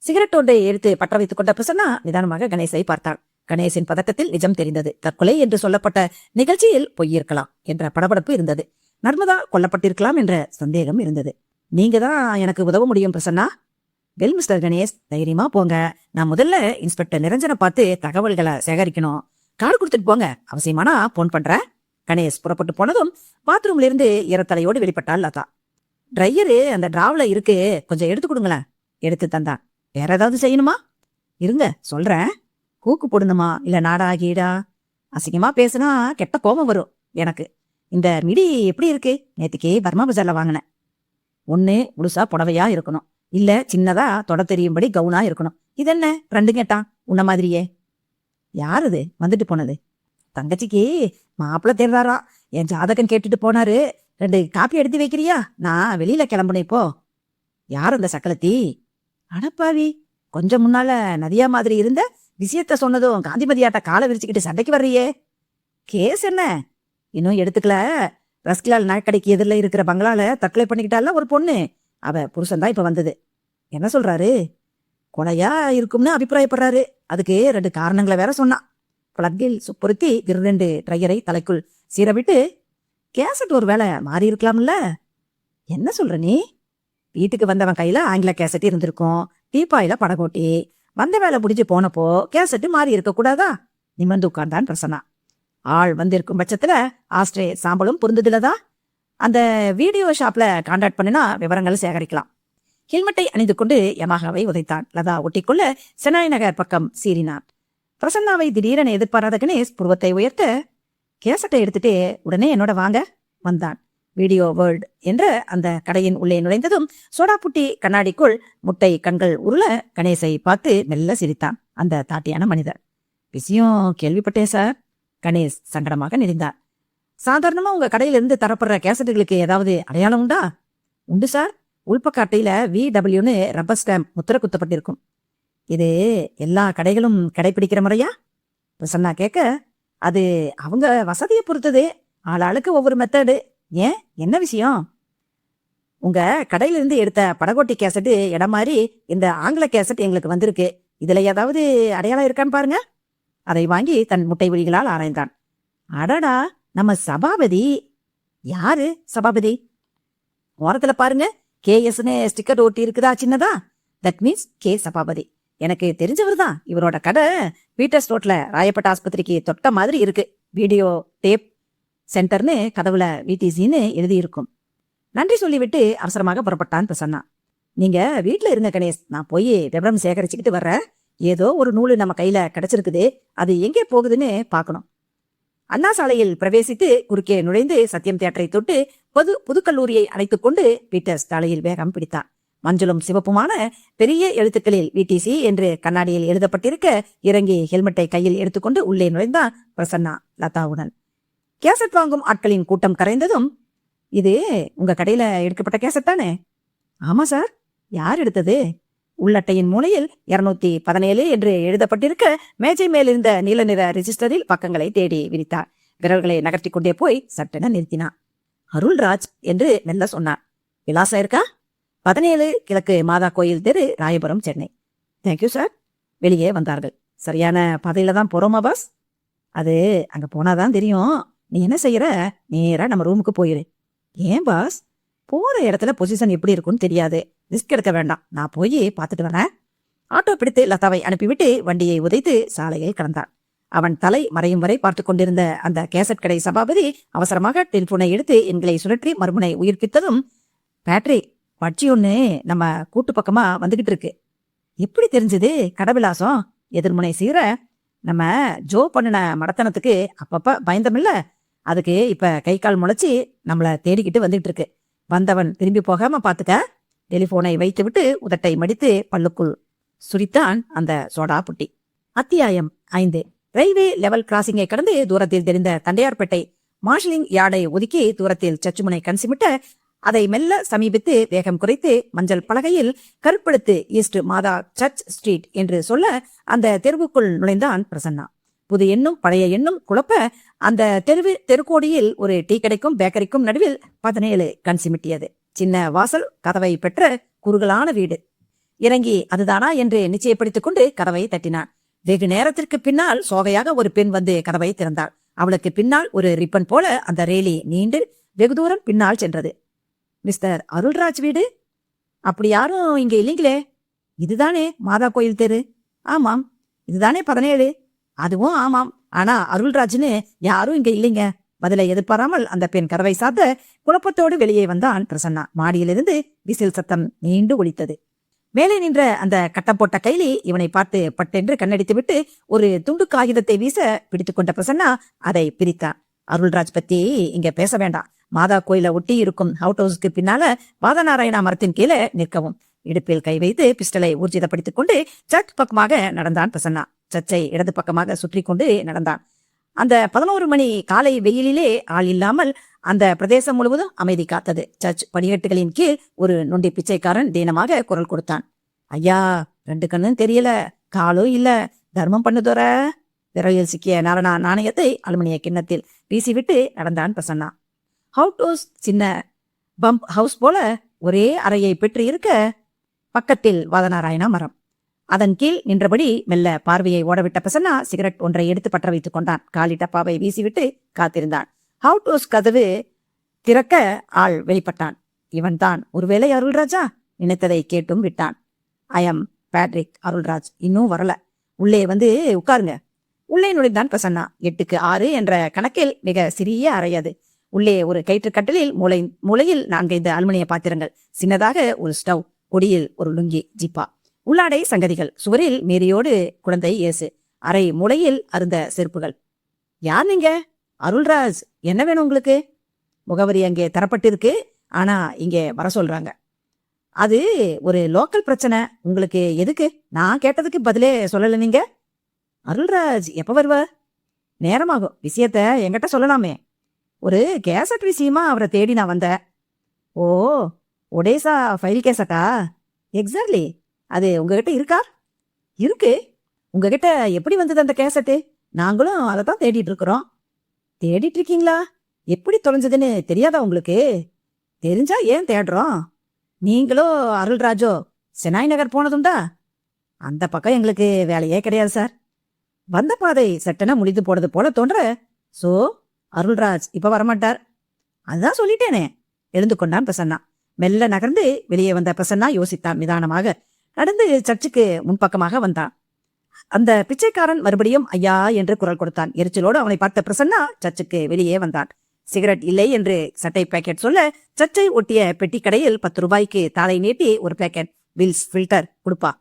சிகரெட் ஒன்றை எடுத்து பற்ற வைத்துக் கொண்ட பிரசன்னா நிதானமாக கணேசை பார்த்தாள். கணேசின் பதட்டத்தில் நிஜம் தெரிந்தது. தற்கொலை என்று சொல்லப்பட்ட நிகழ்ச்சியில் பொய்யிருக்கலாம் என்ற படபடப்பு இருந்தது. நர்மதா கொல்லப்பட்டிருக்கலாம் என்ற சந்தேகம் இருந்தது. நீங்க தான் எனக்கு உதவ முடியும் பிரசன்னா. வெல் மிஸ்டர் கணேஷ், தைரியமா போங்க. நான் முதல்ல இன்ஸ்பெக்டர் நிரஞ்சனை பார்த்து தகவல்களை சேகரிக்கணும். கார்டு கொடுத்துட்டு போங்க. அவசியமானா போன் பண்றேன். கணேஷ் புறப்பட்டு போனதும் பாத்ரூம்ல இருந்து ஈரத்தலையோடு வெளிப்பட்டாள் லதா. ட்ரையரு அந்த டிராவ்ல இருக்கு, கொஞ்சம் எடுத்து கொடுங்களேன். எடுத்து தந்தான். வேற ஏதாவது செய்யணுமா? இருங்க சொல்றேன். கூக்கு போடணுமா இல்ல நாடா கீடா? அசிங்கமா பேசுனா கெட்ட கோபம் வரும் எனக்கு. இந்த மிடி எப்படி இருக்கு? நேத்துக்கே பர்மா பஜார்ல வாங்கினேன். ஒண்ணு முழுசா புடவையா இருக்கணும், இல்ல சின்னதா தொட தெரியும்படி கவுனா இருக்கணும். இது என்ன ரெண்டு கேட்டான் உன்ன மாதிரியே? யாருது வந்துட்டு போனது? தங்கச்சிக்கு மாப்பிள்ள தேர்றாரா. என் ஜாதகன் கேட்டுட்டு போனாரு. 2 காப்பி எடுத்து வைக்கிறியா? நான் வெளியில கிளம்புனேன் இப்போ. யார் அந்த சக்கலத்தி? அடப்பாவி, கொஞ்சம் முன்னால நதியா மாதிரி இருந்த விஷயத்த சொன்னதும் காந்திமதியாட்ட காலை விரிச்சுக்கிட்டு சண்டைக்கு வர்றியே. கேஸ் என்ன இன்னும் எடுத்துக்கல. ரஸ்கிலால் நாய்க்கடைக்கு எதிரில் இருக்கிற பங்களால தற்கொலை பண்ணிக்கிட்டால ஒரு பொண்ணு. அவ புருஷன் தான் இப்ப வந்தது. என்ன சொல்றாரு? கொலையா இருக்கும்னு அபிப்பிராயப்படுறாரு. அதுக்கு 2 காரணங்களை வேற சொன்னான். பிளக்கில் பொருத்தி விருண்டு ட்ரையரை தலைக்குள் சீரவிட்டு, கேசட் ஒரு வேளை மாறி இருக்கலாம்ல? என்ன சொல்ற நீ? வீட்டுக்கு வந்தவன் கையில ஆங்கில கேசட் இருந்திருக்கும், டீப்பாயில படகோட்டி. வந்த வேலை முடிஞ்சு போனப்போ கேசட்டு மாறி இருக்க கூடாதா? நிமிர்ந்து உட்கார்ந்தான் பிரசன்னா. ஆள் வந்திருக்கும் பட்சத்துல ஆஸ்ட்ரே சாம்பலும் பொருந்ததுலதா? அந்த வீடியோ ஷாப்ல கான்டாக்ட் பண்ணினா விவரங்கள் சேகரிக்கலாம். ஹெல்மெட்டை அணிந்து கொண்டு யமாகாவை உதைத்தான். லதா ஒட்டிக்கொள்ள சென்னாய் நகர் பக்கம் சீறினான். பிரசன்னாவை திடீரென எதிர்பாராத கணேஷ் புருவத்தை உயர்த்த, கேசட்டை எடுத்துட்டு உடனே என்னோட வாங்க வந்தான். வீடியோ வேர்ல்ட் என்ற அந்த கடையின் உள்ளே நுழைந்ததும் சோடா புட்டி கண்ணாடிக்குள் முட்டை கண்கள் உருள கணேசை பார்த்து மெல்ல சிரித்தான் அந்த தாட்டியான மனிதர். விஷயம் கேள்விப்பட்டேன் சார். கணேஷ் சங்கடமாக நெறிந்தார். சாதாரணமா உங்க கடையிலிருந்து தரப்படுற கேசட்டுகளுக்கு ஏதாவது அடையாளம் உண்டா? உண்டு சார். உள்பக்க அட்டையில VWன்னு ரப்பர் ஸ்டாம்ப் முத்திர குத்தப்பட்டிருக்கும். இது எல்லா கடைகளும் கடைபிடிக்கிற முறையா? பிரசன்னா கேட்க, அது அவங்க வசதியை பொறுத்தது. ஆளாளுக்கு ஒவ்வொரு மெத்தடு. ஏன், என்ன விஷயம்? உங்க கடையிலிருந்து எடுத்த படகோட்டி கேசட்டு இடம் மாதிரி இந்த ஆங்கில கேசட் எங்களுக்கு வந்திருக்கு. இதுல ஏதாவது அடையாளம் இருக்கான்னு பாருங்க. அதை வாங்கி தன் முட்டை விழிகளால் ஆராய்ந்தான். அடடா, நம்ம சபாபதி. யாரு சபாபதி? ஓரத்துல பாருங்க, KSன்னு ஸ்டிக்கர் ஒட்டி இருக்குதா சின்னதா? That means K Sabapathi. எனக்கு தெரிஞ்சவர் தான். இவரோட கடை பீட்டர்ஸ் ரோட்ல ராயப்பட்ட ஆஸ்பத்திரிக்கு தொட்ட மாதிரி இருக்கு. வீடியோ டேப் சென்டர்னு கதவுல VTCன்னு எழுதி இருக்கும். நன்றி சொல்லிவிட்டு அவசரமாக புறப்பட்டான் பிரசன்னா. நீங்க வீட்டுல இருங்க கணேஷ், நான் போய் விவரம் சேகரிச்சுக்கிட்டு வர்றேன். ஏதோ ஒரு நூலு நம்ம கையில கிடைச்சிருக்குது, அது எங்கே போகுதுன்னு பாக்கணும். அண்ணா சாலையில் பிரவேசித்து குறுக்கே நுழைந்து சத்தியம் தியேட்டரை தொட்டு புதுக்கல்லூரியை அழைத்துக் கொண்டு பீட்டர்ஸ் தலையில் வேகம் பிடித்தான். மஞ்சளும் சிவப்புமான பெரிய எழுத்துக்களில் VTC என்று கண்ணாடியில் எழுதப்பட்டிருக்க இறங்கி ஹெல்மெட்டை கையில் எடுத்துக்கொண்டு உள்ளே நுழைந்தான் பிரசன்னா லதாவுடன். கேசட் வாங்கும் ஆட்களின் கூட்டம் கரைந்ததும், இது உங்க கடையில எடுக்கப்பட்ட கேசட் தானே? ஆமா சார். யார் எடுத்தது? உள்ளட்டையின் மூலையில் 217 என்று எழுதப்பட்டிருக்க மேஜை மேலிருந்த நீல நிற ரெஜிஸ்டரில் பக்கங்களை தேடி விரித்தார். விரல்களை நகர்த்தி கொண்டே போய் சட்டென நிறுத்தினான். அருள்ராஜ் என்று மெல்ல சொன்னார். விலாசம் இருக்கா? 17 கிழக்கு மாதா கோயில் தெரு, ராயபுரம், சென்னை. Thank you sir. வெளியே வந்தார்கள். சரியான பாதையில தான் போறோமா பாஸ்? அது அங்க போனாதான் தெரியும். நீ என்ன செய்யற, நேரா நம்ம ரூமுக்கு போயிரு. ஏன் பாஸ்? போற இடத்துல பொசிஷன் எப்படி இருக்கும்னு தெரியாது. ரிஸ்க் எடுக்க வேண்டாம், நான் போய் பார்த்துட்டு வரேன். ஆட்டோ பிடித்து லதாவை அனுப்பிவிட்டு வண்டியை உதைத்து சாலையை கடந்தான். அவன் தலை மறையும் வரை பார்த்து கொண்டிருந்த அந்த கேசட் கடை சபாபதி அவசரமாக டெலிபோனை எடுத்து எண்களை சுழற்றி மறுமுனை உயிர்ப்பித்ததும், பேட்ரி வட்சி ஒண்ணு நம்ம கூட்டு பக்கமா வந்துகிட்டு இருக்கு. எப்படி தெரிஞ்சது கடவிலாசம்? எதிர்முனை சீர நம்ம ஜோ பண்ணின மடத்தனத்துக்கு அப்பப்ப பயந்தமில்ல, அதுக்கு இப்ப கை கால் முளைச்சி நம்மள தேடிக்கிட்டு வந்துகிட்டு இருக்கு. வந்தவன் திரும்பி போகாம பாத்துக்க. டெலிபோனை வைத்து விட்டு உதட்டை மடித்து பல்லுக்குள் சுரித்தான் அந்த சோடா புட்டி. அத்தியாயம் 5. ரயில்வே லெவல் கிராசிங்கை கடந்து தூரத்தில் தெரிந்த தண்டையார்பேட்டை மார்ஷலிங் யார்டை ஒதுக்கி தூரத்தில் சச்சுமுனை கண் சிமிட்ட அதை மெல்ல சமீபித்து வேகம் குறைத்து மஞ்சள் பலகையில் கருப்படுத்து ஈஸ்ட் மாதா சர்ச் ஸ்ட்ரீட் என்று சொல்ல அந்த தெருவுக்குள் நுழைந்தான் பிரசன்னா. புது எண்ணும் பழைய எண்ணும் குழப்ப அந்த தெருக்கோடியில் ஒரு டீ கடைக்கும் பேக்கரிக்கும் நடுவில் 17 கண் சிமிட்டியது. சின்ன வாசல், கதவை பெற்ற குறுகலான வீடு. இறங்கி அதுதானா என்று நிச்சயப்படுத்திக் கொண்டு கதவை தட்டினான். வெகு நேரத்திற்கு பின்னால் சோகையாக ஒரு பெண் வந்து கதவை திறந்தாள். அவளுக்கு பின்னால் ஒரு ரிப்பன் போல அந்த ரேலி நீண்டு வெகு தூரம் பின்னால் சென்றது. மிஸ்டர் அருள்ராஜ் வீடு? அப்படி யாரும் இங்க இல்லீங்களே. இதுதானே மாதா கோயில் தெரு? ஆமாம். இதுதானே 17? அதுவும் ஆமாம். ஆனா அருள்ராஜ்னு யாரும் இங்க இல்லைங்க. பதிலை எதிர்பாராமல் அந்த பெண் கதவை சாத்த குழப்பத்தோடு வெளியே வந்தான் பிரசன்னா. மாடியிலிருந்து விசில் சத்தம் நீண்டு ஒலித்தது. மேலே நின்ற அந்த கட்டம் போட்ட கைலி இவனை பார்த்து பட்டென்று கண்ணடித்து விட்டு ஒரு துண்டு காகிதத்தை வீச பிடித்து கொண்ட பிரசன்னா அதை பிரித்தான். அருள்ராஜ் பத்தி இங்க பேச வேண்டாம். மாதா கோயில ஒட்டி இருக்கும் அவுட் ஹவுஸ்க்கு பின்னால வாதநாராயணா மரத்தின் கீழே நிற்கவும். இடுப்பில் கை வைத்து பிஸ்டலை ஊர்ஜிதப்படுத்திக் கொண்டு சர்ச் பக்கமாக நடந்தான் பிரசன்னா. சர்ச்சை இடது பக்கமாக சுற்றி கொண்டு நடந்தான். அந்த 11 மணி காலை வெயிலிலே ஆள் இல்லாமல் அந்த பிரதேசம் முழுவதும் அமைதி காத்தது. சர்ச் படிக்கட்டுகளின் கீழ் ஒரு நொண்டி பிச்சைக்காரன் தீனமாக குரல் கொடுத்தான். ஐயா, 2 கண்ணும் தெரியல, காலும் இல்ல, தர்மம் பண்ணுதோற. விரலில் சிக்கிய நாணயத்தை அலுமினிய கிண்ணத்தில் வீசிவிட்டு நடந்தான் பிரசன்னா. அவுட் ஹவுஸ் சின்ன பம்ப் ஹவுஸ் போல ஒரே அறையை பெற்று இருக்க பக்கத்தில் வாதநாராயணா மரம். அதன் கீழ் நின்றபடி மெல்ல பார்வையை ஓடவிட்ட பிரசன்னா சிகரெட் ஒன்றை எடுத்து பற்ற வைத்துக் கொண்டான். காலி டப்பாவை வீசிவிட்டு காத்திருந்தான். ஹவுஸ் கதவு திறக்க ஆள் வெளிப்பட்டான். இவன்தான் ஒருவேளை அருள்ராஜா? நினைத்ததை கேட்டும் விட்டான். I am Patrick. அருள்ராஜ் இன்னும் வரல. உள்ளே வந்து உட்காருங்க. உள்ளே நுழைந்தான் பிரசன்னா. 8க்கு 6 என்ற கணக்கில் மிக சிறிய அறையது. உள்ளே ஒரு கயிற்று கட்டலில் மூலையில் 4-5 அலுமினிய பாத்திரங்கள், சின்னதாக ஒரு ஸ்டவ், கொடியில் ஒரு லுங்கி, ஜிப்பா, உள்ளாடை சங்கதிகள், சுவரில் மேரியோடு குழந்தை இயேசு, அறை மூலையில் அருந்த செருப்புகள். யார் நீங்க? அருள்ராஜ். என்ன வேணும் உங்களுக்கு? முகவரி அங்கே தரப்பட்டிருக்கு, ஆனா இங்கே வர சொல்றாங்க. அது ஒரு லோக்கல் பிரச்சனை. உங்களுக்கு எதுக்கு? நான் கேட்டதுக்கு பதிலே சொல்லல நீங்க. அருள்ராஜ் எப்ப வருவார்? நேரமாகும். விஷயத்த என்கிட்ட சொல்லலாமே. ஒரு கேசட் விஷயமா அவரை தேடி நான் வந்தேன். ஓ, ஒடேசா ஃபைல் கேசட்டா? எக்ஸாக்ட்லி. அது உங்ககிட்ட இருக்கா? இருக்கு. உங்ககிட்ட எப்படி வந்தது அந்த கேசட்டு? நாங்களும் அதை தான் தேடிட்டு இருக்கிறோம். தேடிட்டு இருக்கீங்களா? எப்படி தொலைஞ்சதுன்னு தெரியாதா உங்களுக்கு? தெரிஞ்சா ஏன் தேடுறோம்? நீங்களோ அருள்ராஜோ செனாய் நகர் போனதுண்டா? அந்த பக்கம் எங்களுக்கு வேலையே கிடையாது சார். வந்த பாதை சட்டன முடிந்து போனது போல தோன்ற. சோ அருள்ராஜ் இப்ப வரமாட்டார். அதுதான் சொல்லிட்டேனே. எழுந்து கொண்டான் பிரசன்னா. மெல்ல நகர்ந்து வெளியே வந்த பிரசன்னா யோசித்தான். நிதானமாக நடந்து சர்ச்சுக்கு முன்பக்கமாக வந்தான். அந்த பிச்சைக்காரன் மறுபடியும் ஐயா என்று குரல் கொடுத்தான். எரிச்சலோடு அவனை பார்த்த பிரசன்னா சர்ச்சுக்கு வெளியே வந்தான். சிகரெட் இல்லை என்று சட்டை பேக்கெட் சொல்ல, சர்ச்சை ஒட்டிய பெட்டி கடையில் 10 ரூபாய்க்கு தாளை நீட்டி ஒரு பேக்கெட் வில்ஸ் ஃபில்டர் கொடுப்பா.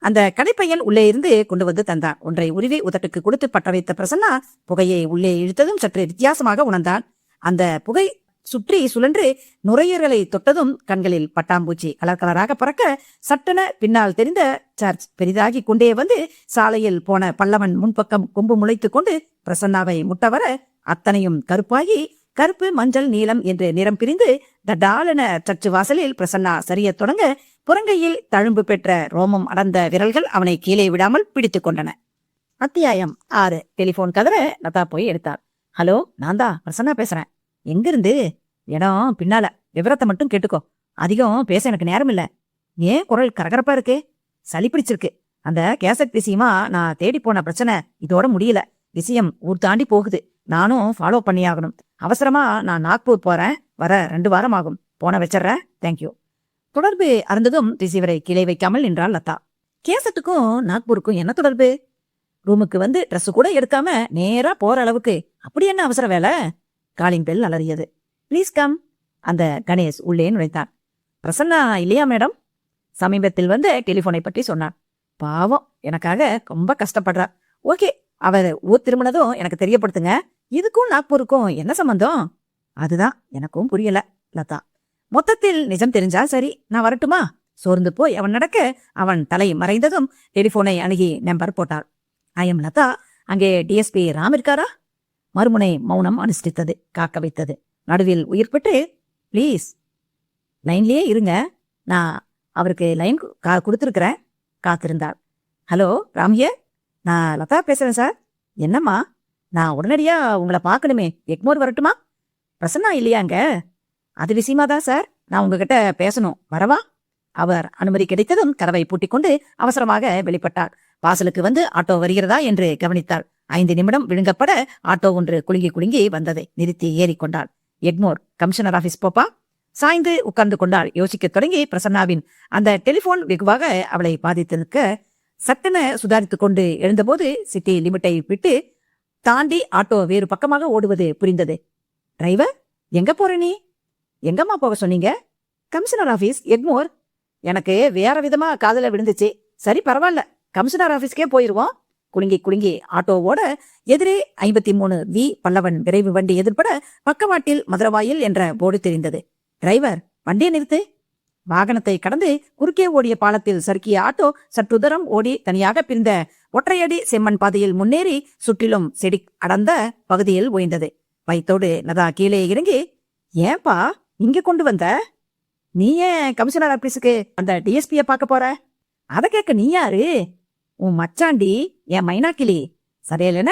அந்த கடைப்பையன் உள்ளே இருந்து கொண்டு வந்து தந்தான். ஒன்றை உருவி உதட்டுக்கு கொடுத்து பற்ற வைத்த பிரசன்னா புகையை உள்ளே இழுத்ததும் சற்று வித்தியாசமாக உணர்ந்தான். அந்த புகை சுற்றி சுழன்று நுரையீரலை தொட்டதும் கண்களில் பட்டாம்பூச்சி கலர் கலராக பறக்க, சட்டென பின்னால் தெரிந்த சர்ச் பெரிதாகி கொண்டே வந்து சாலையில் போன பல்லவன் முன்பக்கம் கொம்பு முளைத்து கொண்டு பிரசன்னாவை முட்டவர அத்தனையும் கருப்பாகி, கருப்பு, மஞ்சள், நீலம் என்று நிறம் பிரிந்து தடாலென சர்ச்சு வாசலில் பிரசன்னா சரிய தொடங்க, புறங்கையில் தழும்பு பெற்ற ரோமம் அடர்ந்த விரல்கள் அவனை கீழே விடாமல் பிடித்து கொண்டன. அத்தியாயம் 6. டெலிபோன் கதவை லதா போய் எடுத்தார். ஹலோ, நான் தான் பிரசன்னா பேசுறேன். எங்கிருந்து? இடம் பின்னால. விவரத்தை மட்டும் கேட்டுக்கோ. அதிகம் பேச எனக்கு நேரம் இல்ல. ஏன் குரல் கரகரப்பா இருக்கு? சளி பிடிச்சிருக்கு. அந்த கேசட் விஷயமா நான் தேடி போன பிரச்சனை இதோட முடியல. விஷயம் ஊர் தாண்டி போகுது. நானும் ஃபாலோ பண்ணியாகணும். அவசரமா நான் நாக்பூர் போறேன். வர 2 வாரம் ஆகும். போன வச்சிடறேன். தேங்க்யூ. தொடர்பு அறந்ததும் ரிசீவரை கீழே வைக்காமல் நின்றாள் லதா. கேசட்டுக்கும் நாக்பூருக்கும் என்ன தொடர்பு? ரூமுக்கு வந்து ட்ரெஸ் கூட எடுக்காம நேரா போற அளவுக்கு அப்படி என்ன அவசர வேலை? காலிங் பெல் அலறியது. Please come. அந்த கணேஷ் உள்ளே நுழைத்தான். பிரசன்னா இல்லையா மேடம்? சமீபத்தில் வந்து டெலிபோனை பற்றி சொன்னான். பாவம், எனக்காக ரொம்ப கஷ்டப்படுறார். ஓகே, அவர் ஊர் திரும்பினதும் எனக்கு தெரியப்படுத்துங்க. இதுக்கும் நாக்பூருக்கும் என்ன சம்பந்தம்? அதுதான் எனக்கும் புரியல லதா. மொத்தத்தில் நிஜம் தெரிஞ்சா சரி. நான் வரட்டுமா? சோர்ந்து போய் அவன் நடக்க அவன் தலை மறைந்ததும் டெலிபோனை அணுகி நம்பர் போட்டாள். I am Latha. அங்கே டிஎஸ்பி ராம் இருக்காரா? மறுமுனை மௌனம் அனுஷ்டித்தது, காக்க வைத்தது. நடுவில் உயிர் பெற்று, ப்ளீஸ் லைன்லயே இருங்க, நான் அவருக்கு லைன் கொடுத்துருக்கிறேன். காத்திருந்தாள். ஹலோ ராம்ய, நான் லதா பேசுறேன் சார். என்னம்மா? நான் உடனடியா உங்களை பார்க்கணுமே. எக்மோர் வரட்டுமா? பிரசன்னா இல்லையாங்க? அது விஷயமா தான் சார் நான் உங்ககிட்ட பேசணும். வரவா? அவர் அனுமதி கிடைத்ததும் கதவை பூட்டிக் கொண்டு அவசரமாக வெளிப்பட்டார். வாசலுக்கு வந்து ஆட்டோ வருகிறதா என்று கவனித்தாள். 5 நிமிடம் விழுங்கப்பட ஆட்டோ ஒன்று குலுங்கி குலுங்கி வந்ததை நிறுத்தி ஏறிக்கொண்டாள். எக்மோர் கமிஷனர் ஆபீஸ் போப்பா. சாய்ந்து உட்கார்ந்து கொண்டாள். யோசிக்க தொடங்கி பிரசன்னாவின் அந்த டெலிபோன் வெகுவாக அவளை பாதித்திருக்க சட்டென சுதாரித்துக் கொண்டு எழுந்தபோது சிட்டி லிமிட்டை விட்டு தாண்டி ஆட்டோ வேறு பக்கமாக ஓடுவது புரிந்தது. டிரைவர், எங்க போற நீ? எங்கம்மா போக சொன்னீங்க? Commissioner office, Egmore. எனக்கு வேற விதமா காதல விழுந்துச்சு. சரி, பரவாயில்ல, கமிஷனர் ஆபீஸ்க்கே போயிருவோம். குலுங்கி குலுங்கி ஆட்டோவோட எதிரே 53V பல்லவன் விரைவு வண்டி எதிர்பட பக்கவாட்டில் மதுரவாயில் என்ற போர்டு தெரிந்தது. டிரைவர், வண்டியை நிறுத்து. வாகனத்தை கடந்து குறுக்கே ஓடிய பாலத்தில் சறுக்கிய ஆட்டோ சற்று தூரம் ஓடி தனியாக பிரிந்த ஒற்றையடி செம்மண் பாதையில் முன்னேறி சுற்றிலும் செடி அடர்ந்த பகுதியில் ஓய்ந்தது. வயித்தோடு லதா கீழே இறங்கி, ஏன்பா இங்க கொண்டு வந்த? நீ ஏன் கமிஷனர் ஆபீஸுக்கு அந்த டிஎஸ்பிய பார்க்க போற? அதை கேட்க நீ யாரு? உன் மச்சாண்டி, என் மைனாக்கிளி. சரையலென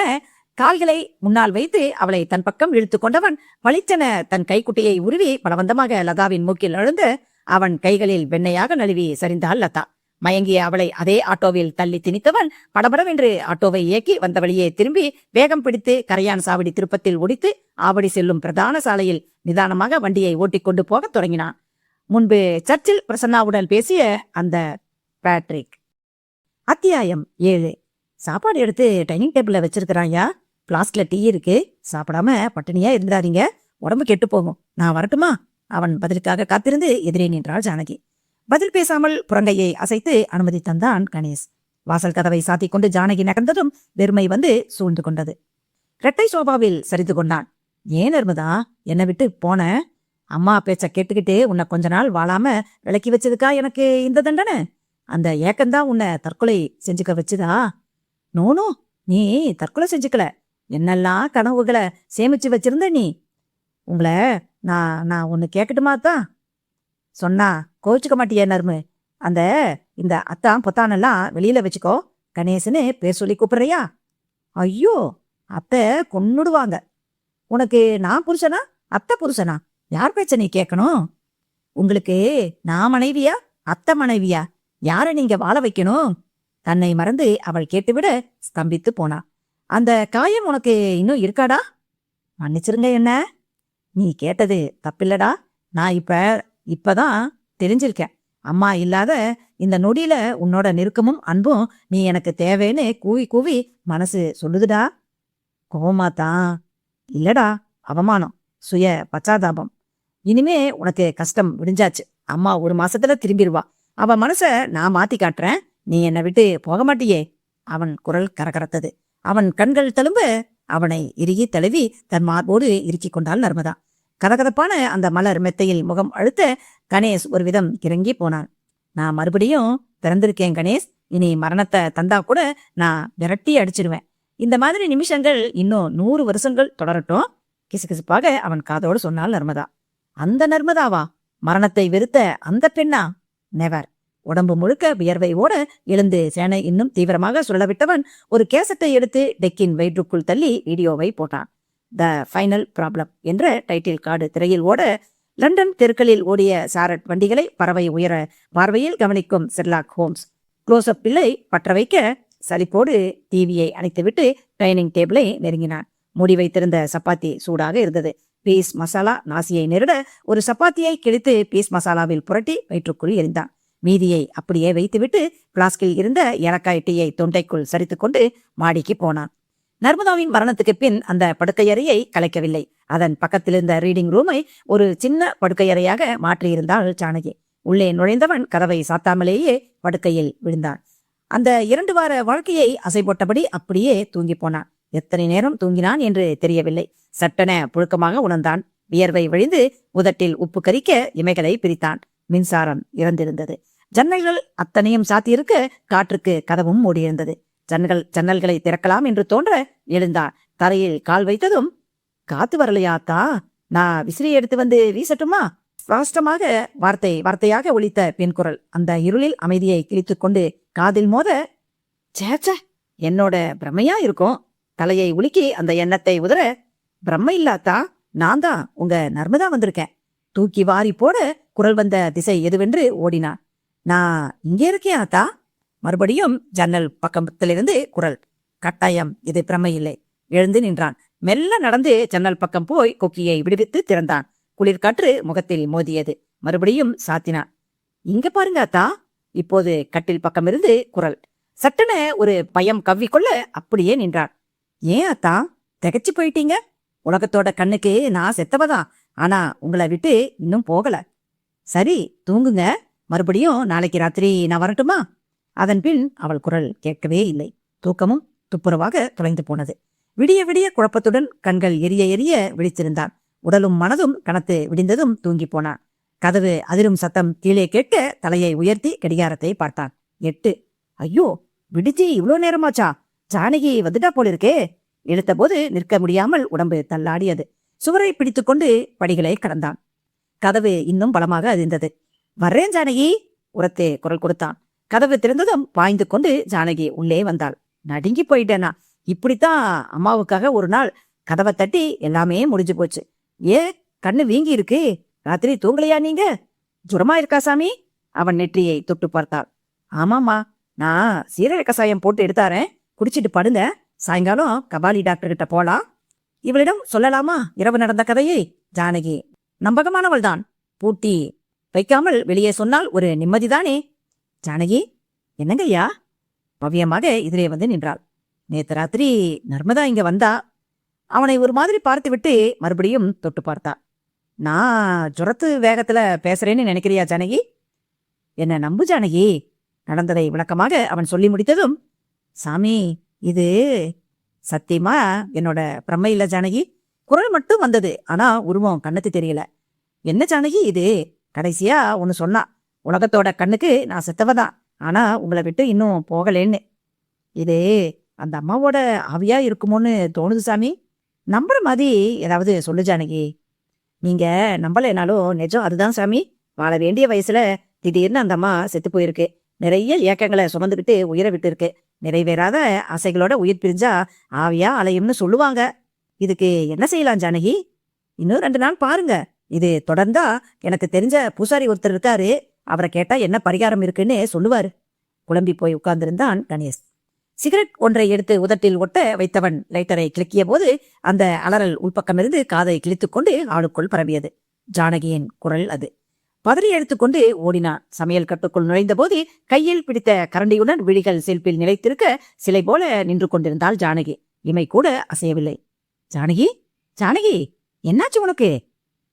கால்களை முன்னால் வைத்து அவளை தன் பக்கம் இழுத்து கொண்டவன் பளிச்சென தன் கைக்குட்டையை உருவி பலவந்தமாக லதாவின் மூக்கில் அழுந்து அவன் கைகளில் வெண்ணையாக நழுவி சரிந்தாள் லதா. மயங்கிய அவளை அதே ஆட்டோவில் தள்ளி திணித்தவன் படபடவென்று ஆட்டோவை இயக்கி வந்த வழியே திரும்பி வேகம் பிடித்து கரையான் சாவடி திருப்பத்தில் ஒடித்து ஆவடி செல்லும் பிரதான சாலையில் நிதானமாக வண்டியை ஓட்டிக்கொண்டு போகத் தொடங்கினான். முன்பு சர்ச்சில் பிரசன்னாவுடன் பேசிய அந்த பேட்ரிக். அத்தியாயம் 7. சாப்பாடு எடுத்து டைனிங் டேபிள்ல வச்சிருக்கிறாயா, பிளாஸ்க்ல டீ இருக்கு, சாப்பிடாம பட்டினியா இருந்தாதீங்க, உடம்பு கெட்டு போகும், நான் வரட்டுமா? அவன் பதிலுக்காக காத்திருந்து எதிரே நின்றாள் ஜானகி. பதில் பேசாமல் புறங்கையை அசைத்து அனுமதி தந்தான் கணேஷ். வாசல் கதவை சாத்திக் கொண்டு ஜானகி நகர்ந்ததும் வெறுமை வந்து சூழ்ந்து கொண்டது. இரட்டை சோபாவில் சரிந்து கொண்டான். ஏன் நர்மதா என்னை விட்டு போன? அம்மா பேச்ச கேட்டுக்கிட்டு உன்னை கொஞ்ச நாள் வாழாம விலக்கி வச்சதுக்கா எனக்கு இந்த தண்டனை? அந்த ஏக்கம்தான் உன்னை தற்கொலை செஞ்சுக்க வச்சுதா? நோனோ, நீ தற்கொலை செஞ்சுக்கல, என்னெல்லாம் கனவுகளை சேமிச்சு வச்சிருந்த நீ. உங்களை நான் ஒன்னு கேட்கட்டுமா தான்? சொன்னா கோச்சுக்க மாட்டிய நர்மு? இந்த அத்தான் பொத்தானெல்லாம் வெளியில வச்சுக்கோ, கணேசன்னு பேர் சொல்லி கூப்பிடுறியா? ஐயோ, அத்தை கொன்னுடுவாங்க. உனக்கு நான் புருஷனா அத்தை புருஷனா? யார் பேச்ச நீ கேட்கணும்? உங்களுக்கு நான் மனைவியா அத்தை மனைவியா? யார நீங்க வாழ வைக்கணும்? தன்னை மறந்து அவள் கேட்டுவிட ஸ்தம்பித்து போனா. அந்த காயம் உனக்கு இன்னும் இருக்காடா? மன்னிச்சிருங்க என்ன. நீ கேட்டது தப்பில்லடா. நான் இப்பதான் தெரிஞ்சிருக்கேன். அம்மா இல்லாத இந்த நொடியில உன்னோட நெருக்கமும் அன்பும் நீ எனக்கு தேவைன்னு கூவி கூவி மனசு சொல்லுதுடா. கோவமாத்தான் இல்லடா, அவமானம், சுய பச்சாதாபம். இனிமே உனக்கு கஷ்டம் விடிஞ்சாச்சு. அம்மா 1 மாசத்துல திரும்பிடுவா. அவ மனச நான் மாத்தி காட்டுறேன், நீ என்னை விட்டு போக மாட்டியே. அவன் குரல் கரகரத்தது. அவன் கண்கள் தழும்ப அவனை இறுகி தழுவி தன் மார்போடு இறுக்கிக் கொண்டாள் நர்மதா. கதகதப்பான அந்த மலர் மெத்தையில் முகம் அழுத்த கணேஷ் ஒரு விதம் கிறங்கி போனான். நான் மறுபடியும் பிறந்திருக்கேன் கணேஷ், இனி மரணத்தை தந்தா கூட நான் விரட்டி அடிச்சிருவேன். இந்த மாதிரி நிமிஷங்கள் இன்னும் 100 வருஷங்கள் தொடரட்டும். கிசுகிசுப்பாக அவன் காதோடு சொன்னாள் நர்மதா. அந்த நர்மதாவா? மரணத்தை வெறுத்த அந்த பெண்ணா? நெவர். உடம்பு முழுக்க வியர்வை ஓட எழுந்து சேனை இன்னும் தீவிரமாக சொல்லவிட்டவன் ஒரு கேசட்டை எடுத்து டெக்கின் வயிற்றுக்குள் தள்ளி வீடியோவை போட்டான். த ஃபைனல் ப்ராப்ளம் என்ற டைட்டில் கார்டு திரையில் ஓட லண்டன் தெருக்களில் ஓடிய சாரட் வண்டிகளை பறவை உயர பார்வையில் கவனிக்கும் ஷெர்லாக் ஹோம்ஸ் க்ளோஸ்அப் பில்லை பற்ற வைக்க சலிப்போடு டிவியை அணைத்துவிட்டு டைனிங் டேபிளை நெருங்கினான். மூடி வைத்திருந்த சப்பாத்தி சூடாக இருந்தது. பீஸ் மசாலா நாசியை நெருட ஒரு சப்பாத்தியை கிழித்து பீஸ் மசாலாவில் புரட்டி வயிற்றுக்குள் எரிந்தான். மீதியை அப்படியே வைத்துவிட்டு பிளாஸ்கில் இருந்த ஏலக்காய் டீயை தொண்டைக்குள் சரித்துக் கொண்டு மாடிக்கு போனான். நர்மதாவின் மரணத்துக்கு பின் அந்த படுக்கையறையை கலைக்கவில்லை. அதன் பக்கத்தில் இருந்த ரீடிங் ரூமை ஒரு சின்ன படுக்கையறையாக மாற்றியிருந்தாள் ஜானகி. உள்ளே நுழைந்தவன் கதவை சாத்தாமலேயே படுக்கையில் விழுந்தான். அந்த 2 வார வாழ்க்கையை அசை போட்டபடி அப்படியே தூங்கி போனான். எத்தனை நேரம் தூங்கினான் என்று தெரியவில்லை. சட்டென புழுக்கமாக உணர்ந்தான். வியர்வை வழிந்து உதட்டில் உப்பு கரிக்க இமைகளை பிரித்தான். மின்சாரம் இறந்திருந்தது. ஜன்னல்கள் அத்தனையும் சாத்தியிருக்க காற்றுக்கு கதவும் மூடியிருந்தது. ஜன்னல்களை திறக்கலாம் என்று தோன்ற எழுந்தான். தரையில் கால் வைத்ததும், காத்து வரலையாத்தா, நான் விசிறி எடுத்து வந்து வீசட்டுமா? ஸ்பஷ்டமாக வார்த்தையாக ஒலித்த பெண் குரல் அந்த இருளில் அமைதியை கிழித்துக் கொண்டு காதில் மோத, சேச்ச, என்னோட பிரம்மையா இருக்கும். தலையை உலுக்கி அந்த எண்ணத்தை உதற, பிரம்மை இல்லாத்தா, நான் தான் உங்க நர்மதா வந்திருக்கேன். தூக்கி வாரி போட குரல் வந்த திசை எதுவென்று ஓடினான். நான் இங்கே இருக்கேன் ஆத்தா. மறுபடியும் ஜன்னல் பக்கத்திலிருந்து குரல். கட்டாயம் இது பிரமை இல்லை. எழுந்து நின்றான். மெல்ல நடந்து ஜன்னல் பக்கம் போய் கொக்கியை விடுவித்து திறந்தான். குளிர்காற்று முகத்தில் மோதியது. மறுபடியும் சாத்தினான். இங்க பாருங்க அத்தா. இப்போது கட்டில் பக்கம் இருந்து குரல். சட்டென ஒரு பயம் கவ்விக்கொள்ள அப்படியே நின்றான். ஏன் அத்தா திகைச்சு போயிட்டீங்க? உலகத்தோட கண்ணுக்கு நான் செத்தவதான், ஆனா உங்களை விட்டு இன்னும் போகல. சரி, தூங்குங்க. மறுபடியும் நாளைக்கு ராத்திரி நான் வரட்டுமா? அதன் பின் அவள் குரல் கேட்கவே இல்லை. தூக்கமும் துப்புரவாக தொலைந்து போனது. விடிய விடிய குழப்பத்துடன் கண்கள் எரிய எரிய விழித்திருந்தான். உடலும் மனதும் கனத்து விடிந்ததும் தூங்கி போனான். கதவு அதிரும் சத்தம் கீழே கேட்க தலையை உயர்த்தி கடிகாரத்தை பார்த்தான். 8. ஐயோ, விடிச்சு இவ்வளோ நேரமாச்சா? ஜானகி வந்துட்டா போலிருக்கே. இழுத்தபோது நிற்க முடியாமல் உடம்பு தள்ளாடியது. சுவரை பிடித்துக்கொண்டு படிகளை கடந்தான். கதவு இன்னும் பலமாக அதிர்ந்தது. வர்றேன் ஜானகி, உரத்தே குரல் கொடுத்தான். கதவு திறந்ததும் பாய்ந்து கொண்டு ஜானகி உள்ளே வந்தாள். நடுங்கி போயிட்டேனா? இப்படித்தான் அம்மாவுக்காக ஒரு நாள் கதவை தட்டி எல்லாமே முடிஞ்சு போச்சு. கண்ணு வீங்கி இருக்கு. ராத்திரி தூங்கலையா நீங்க? ஜுரமா இருக்கா சாமி? அவன் நெற்றியை தொட்டு பார்த்தாள். ஆமாம்மா, நான் சீரக கசாயம் போட்டு எடுத்தாரேன். குடிச்சிட்டு படுங்க. சாயங்காலம் கபாலி டாக்டர் கிட்ட போலாம். இவளிடம் சொல்லலாமா இரவு நடந்த கதையை? ஜானகி நம்பகமானவள்தான். பூட்டி வைக்காமல் வெளியே சொன்னால் ஒரு நிம்மதிதானே. ஜானகி, என்னங்கய்யா? பவ்யமாக எதிரே வந்து நின்றாள். நேத்து ராத்திரி நர்மதா இங்க வந்தா. அவனை ஒரு மாதிரி பார்த்து விட்டு மறுபடியும் தொட்டு பார்த்தா. நான் ஜுரத்து வேகத்துல பேசுறேன்னு நினைக்கிறியா ஜானகி? என்ன நம்பு ஜானகி. நடந்ததை விளக்கமாக அவன் சொல்லி முடித்ததும், சாமி, இது சத்தியமா என்னோட பிரமை இல்ல ஜானகி. குரல் மட்டும் வந்தது, ஆனா உருவம் கண்ணுக்கு தெரியல. என்ன ஜானகி இது? கடைசியா ஒன்னு சொன்னா, உலகத்தோட கண்ணுக்கு நான் செத்தவதான், ஆனா உங்களை விட்டு இன்னும் போகலேன்னு. இது அந்த அம்மாவோட ஆவியா இருக்குமோன்னு தோணுது சாமி. நம்புற மாதிரி ஏதாவது சொல்லு ஜானகி. நீங்க நம்பலைனாலும் நிஜம் அதுதான் சாமி. வாழ வேண்டிய வயசுல திடீர்னு அந்த அம்மா செத்து போயிருக்கு. நிறைய இயக்கங்களை சுமந்துக்கிட்டு உயிரை விட்டு இருக்கு. நிறைவேறாத ஆசைகளோட உயிர் பிரிஞ்சா ஆவியா அலையும்னு சொல்லுவாங்க. இதுக்கு என்ன செய்யலாம் ஜானகி? இன்னும் 2 நாள் பாருங்க. இது தொடர்ந்தா எனக்கு தெரிஞ்ச பூசாரி ஒருத்தர் இருக்காரு. அவரை கேட்டா என்ன பரிகாரம் இருக்குன்னு சொல்லுவாரு. குழம்பி போய் உட்கார்ந்திருந்தான் கணேஷ். சிகரெட் ஒன்றை எடுத்து உதட்டில் ஒட்ட வைத்தவன் லைட்டரை கிளக்கிய போது அந்த அலறல் உள்பக்கமிருந்து காதை கிழித்துக்கொண்டு ஆளுக்குள் பரவியது. ஜானகியின் குரல் அது. பதறி எடுத்துக்கொண்டு ஓடினான். சமையல் கட்டுக்குள் நுழைந்த போது கையில் பிடித்த கரண்டியுடன் விழிகள் செல்பில் நிலைத்திருக்க சிலை போல நின்று கொண்டிருந்தாள் ஜானகி. இமை கூட அசையவில்லை. ஜானகி, ஜானகி, என்னாச்சு உனக்கு?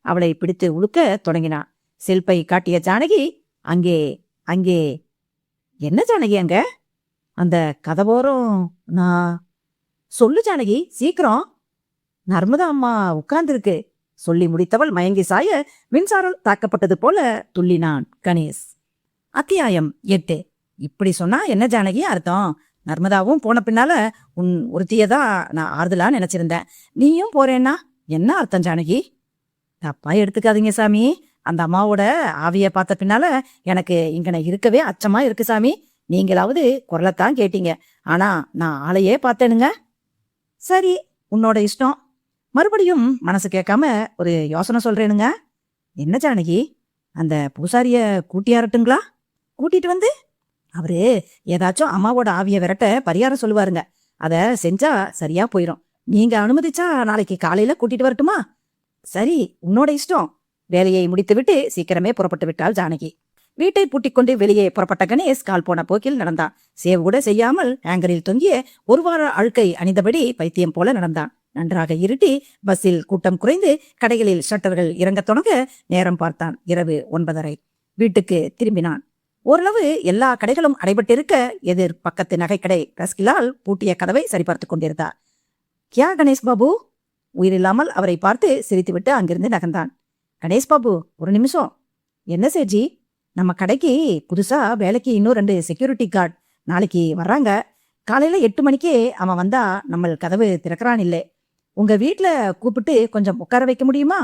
அவளை பிடித்து உழுக்க தொடங்கினான். செல்பை காட்டிய ஜானகி, அங்கே அங்கே. என்ன ஜானகி அங்க? அந்த கதவோரம். நான் சொல்லு ஜானகி, சீக்கிரம். நர்மதா அம்மா உட்கார்ந்திருக்கு. சொல்லி முடித்தவள் மயங்கி சாய மின்சாரம் தாக்கப்பட்டது போல துள்ளினான் கணேஷ். அத்தியாயம் 8. இப்படி சொன்னா என்ன ஜானகி அர்த்தம்? நர்மதாவும் போன பின்னால உன் ஒருத்தியதான் நான் ஆறுதலா நினைச்சிருந்தேன். நீயும் போறேன்னா என்ன அர்த்தம் ஜானகி? தப்பா எடுத்துக்காதீங்க சாமி. அந்த அம்மாவோட ஆவிய பார்த்த பின்னால எனக்கு இங்கன இருக்கவே அச்சமா இருக்கு சாமி. நீங்களாவது குரலைத்தான் கேட்டீங்க, ஆனா நான் ஆளையே பார்த்தேனுங்க. சரி, உன்னோட இஷ்டம். மறுபடியும் மனசு கேட்காம ஒரு யோசனை சொல்றேனுங்க. என்ன ஜானகி? அந்த பூசாரிய கூட்டியாரட்டுங்களா? கூட்டிட்டு வந்து அவரு ஏதாச்சும் அம்மாவோட ஆவிய விரட்ட பரிகாரம் சொல்லுவாருங்க. அத செஞ்சா சரியா போயிரும். நீங்க அனுமதிச்சா நாளைக்கு காலையில கூட்டிட்டு வரட்டுமா? சரி, உன்னோட இஷ்டம். வேலையை முடித்துவிட்டு சீக்கிரமே புறப்பட்டு விட்டாள் ஜானகி. வீட்டை பூட்டிக்கொண்டு வெளியே புறப்பட்ட கணேஷ் கால் போன போக்கில் நடந்தான். சேவ் கூட செய்யாமல் ஹேங்கரில் தொங்கிய 1 வார அழுக்கை அணிந்தபடி பைத்தியம் போல நடந்தான். நன்றாக இருட்டி. பஸ்ஸில் கூட்டம் குறைந்து கடைகளில் ஷட்டர்கள் இறங்க தொடங்க நேரம் பார்த்தான். இரவு 9:30. வீட்டுக்கு திரும்பினான். ஓரளவு எல்லா கடைகளும் அடைபட்டிருக்க எதிர் பக்கத்து நகைக்கடை ரஸ்கிலால் பூட்டிய கதவை சரிபார்த்து கொண்டிருந்தார். கியா கணேஷ் பாபு? உயிரில்லாமல் அவரை பார்த்து சிரித்துவிட்டு அங்கிருந்து நகர்ந்தான். கணேஷ் பாபு, ஒரு நிமிஷம். என்ன சேஜி? நம்ம கடைக்கு புதுசா வேலைக்கு இன்னும் 2 செக்யூரிட்டி கார்டு நாளைக்கு வர்றாங்க. காலையில 8 மணிக்கே அவன் வந்தா நம்ம கதவு திறக்கிறான் இல்லை. உங்க வீட்டுல கூப்பிட்டு கொஞ்சம் உட்கார வைக்க முடியுமா?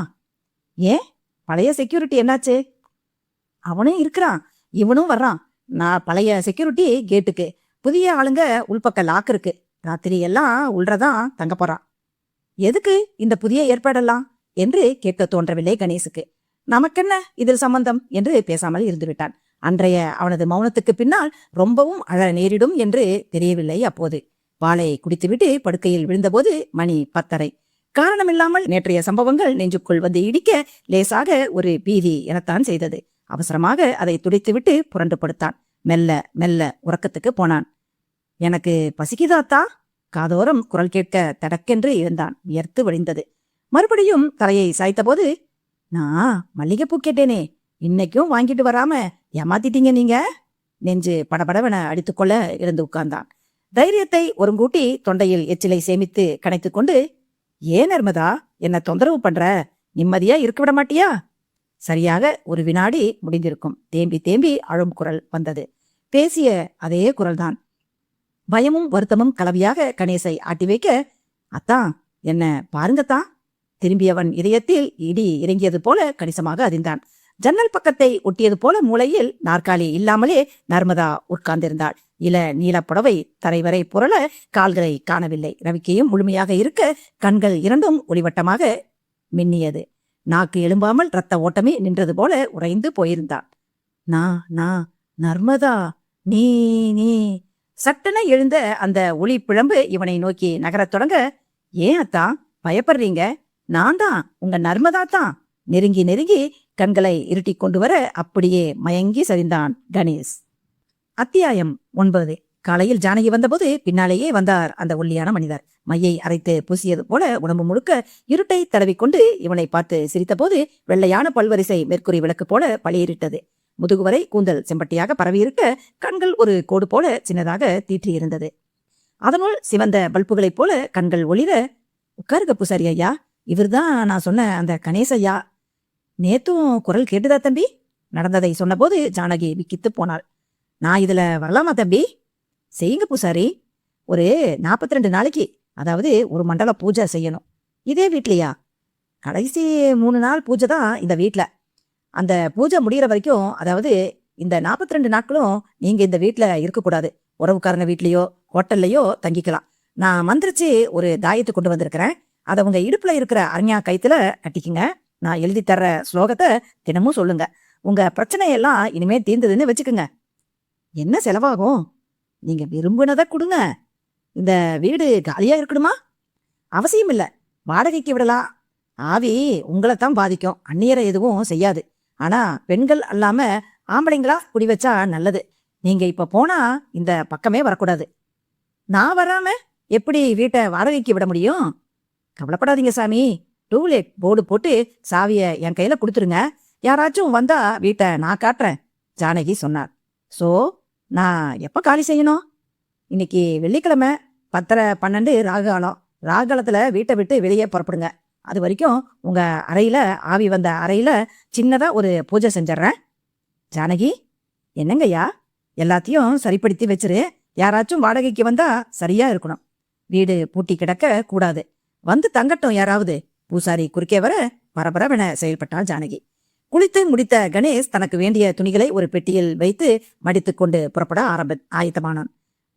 ஏன், பழைய செக்யூரிட்டி என்னாச்சு? அவனும் இருக்கிறான், இவனும் வர்றான். நான் பழைய செக்யூரிட்டி கேட்டுக்கு, புதிய ஆளுங்க உள்பக்க லாக் இருக்கு. ராத்திரி எல்லாம் உள்ளதான் தங்க போறான். எதுக்கு இந்த புதிய ஏற்பாடெல்லாம் என்று கேட்க தோன்றவில்லை கணேசுக்கு. நமக்கென்ன இதில் சம்பந்தம் என்று பேசாமல் இருந்து விட்டான். அன்றைய அவனது மௌனத்துக்கு பின்னால் ரொம்பவும் அழ நேரிடும் என்று தெரியவில்லை அப்போது. பாலை குடித்துவிட்டு படுக்கையில் விழுந்தபோது மணி 10:30. காரணமில்லாமல் நேற்றைய சம்பவங்கள் நெஞ்சுக்குள் வந்து இடிக்க லேசாக ஒரு பீதி எனத்தான் செய்தது. அவசரமாக அதை துடைத்துவிட்டு புரண்டு படுத்தான். மெல்ல மெல்ல உறக்கத்துக்கு போனான். எனக்கு பசிக்குதாத்தா? காதோரம் குரல் கேட்க தடக்கென்று இருந்தான். வியர்த்து வழிந்தது. மறுபடியும் தலையை சாய்த்தபோது, நான் மல்லிகைப்பூ கேட்டேனே, இன்னைக்கும் வாங்கிட்டு வராம ஏமாத்திட்டீங்க நீங்க. நெஞ்சு படபடவென அடித்துக்கொள்ள இருந்து உட்கார்ந்தான். தைரியத்தை ஒருங்கூட்டி தொண்டையில் எச்சிலை சேமித்து கணைத்துக் கொண்டு, ஏன் நர்மதா என்ன தொந்தரவு பண்ற? நிம்மதியா இருக்க விட மாட்டியா? சரியாக ஒரு வினாடி முடிந்திருக்கும். தேம்பி தேம்பி அழும் குரல் வந்தது. பேசிய அதே குரல்தான். பயமும் வருத்தமும் கலவியாக கணேசை ஆட்டி வைக்க, அத்தான் என்ன பாருங்கத்தான். திரும்பியவன் இதயத்தில் இடி இறங்கியது போல கணிசமாக அதிர்ந்தான். ஜன்னல் பக்கத்தை ஒட்டியது போல மூலையில் நாற்காலி இல்லாமலே நர்மதா உட்கார்ந்திருந்தாள். இள நீல புடவை தரைவரை புரள கால்களை காணவில்லை. ரவிக்கையும் முழுமையாக இருக்க கண்கள் இரண்டும் ஒளிவட்டமாக மின்னியது. நாக்கு எழும்பாமல் இரத்த ஓட்டமே நின்றது போல உறைந்து போயிருந்தான். நான் நர்மதா நீ நீ சட்டென எழுந்த அந்த ஒளி பிழம்பு இவனை நோக்கி நகரத் தொடங்க, ஏன் அத்தான் பயப்படுறீங்க? நான் தான் உங்க நர்மதா தான். நெருங்கி நெருங்கி கண்களை இருட்டி கொண்டு வர அப்படியே மயங்கி சரிந்தான் கணேஷ். அத்தியாயம் 9. காலையில் ஜானகி வந்தபோது பின்னாலேயே வந்தார் அந்த ஒல்லியான மனிதர். மையை அரைத்து பூசியது போல உடம்பு முழுக்க இருட்டை தடவிக்கொண்டு இவனை பார்த்து சிரித்தபோது வெள்ளையான பல்வரிசை மெர்க்குரி விளக்கு போல பளியிரிட்டது. முதுகுவரை கூந்தல் செம்பட்டியாக பரவியிருக்க கண்கள் ஒரு கோடு போல சின்னதாக தீற்றியிருந்தது. அதனுள் சிவந்த பல்புகளைப் போல கண்கள் ஒளிர, உட்காருங்க பூசாரி ஐயா, இவர்தான் நான் சொன்ன அந்த கணேஷ் ஐயா. நேத்தும் குரல் கேட்டுதா தம்பி? நடந்ததை சொன்னபோது ஜானகி விக்கித்து போனாள். நான் இதுல வரலாமா தம்பி? செய்யுங்க பூசாரி. ஒரு 42 நாளைக்கு, அதாவது ஒரு மண்டல பூஜை செய்யணும். இதே வீட்லையா? கடைசி 3 நாள் பூஜை தான் இந்த வீட்ல. அந்த பூஜை முடிகிற வரைக்கும், அதாவது இந்த 42 நாட்களும் நீங்க இந்த வீட்ல இருக்கக்கூடாது. உறவுக்காரங்க வீட்லயோ ஹோட்டல்லையோ தங்கிக்கலாம். நான் மந்திரிச்சு ஒரு தாயத்தை கொண்டு வந்திருக்கிறேன். அதை உங்க இடுப்புல இருக்கிற அரண்யா கயித்துல கட்டிக்குங்க. நான் எழுதி தர்ற ஸ்லோகத்தை தினமும் சொல்லுங்க. உங்க பிரச்சனையெல்லாம் இனிமே தீர்ந்ததுன்னு வச்சுக்குங்க. என்ன செலவாகும்? நீங்க விரும்பினதை கொடுங்க. இந்த வீடு காலியா இருக்கணுமா? அவசியம் இல்ல, வாடகைக்கு விடலாம். ஆவி உங்களை தான் பாதிக்கும், அந்நியரை எதுவும் செய்யாது. ஆனா பெண்கள் அல்லாம ஆம்பளைங்களா குடி வச்சா நல்லது. நீங்க இப்ப போனா இந்த பக்கமே வரக்கூடாது. நான் வராம எப்படி வீட்டை வாடகைக்கு விட முடியும்? கவலைப்படாதீங்க சாமி. டூலேட் போர்டு போட்டு சாவிய என் கையில கொடுத்துருங்க. யாராச்சும் வந்தா வீட்டை நான் காட்டுறேன், ஜானகி சொன்னார். சோ நான் எப்ப காலி செய்யணும்? இன்னைக்கு வெள்ளிக்கிழமை 10:12 ராகுகாலம். ராகுகாலத்துல வீட்டை விட்டு வெளியே புறப்படுங்க. அது வரைக்கும் உங்க அறையில, ஆவி வந்த அறையில சின்னதா ஒரு பூஜை செஞ்சிடறேன். ஜானகி, என்னங்கய்யா? எல்லாத்தையும் சரிப்படுத்தி வச்சிரு. யாராச்சும் வாடகைக்கு வந்தா சரியா இருக்கணும். வீடு பூட்டி கிடக்க கூடாது. வந்து தங்கட்டும் யாராவது. பூசாரி குறுக்கே வர பரபரவென செயல்பட்டாள் ஜானகி. குளித்து முடித்த கணேஷ் தனக்கு வேண்டிய துணிகளை ஒரு பெட்டியில் வைத்து மடித்து கொண்டு புறப்பட ஆயத்தமானான்.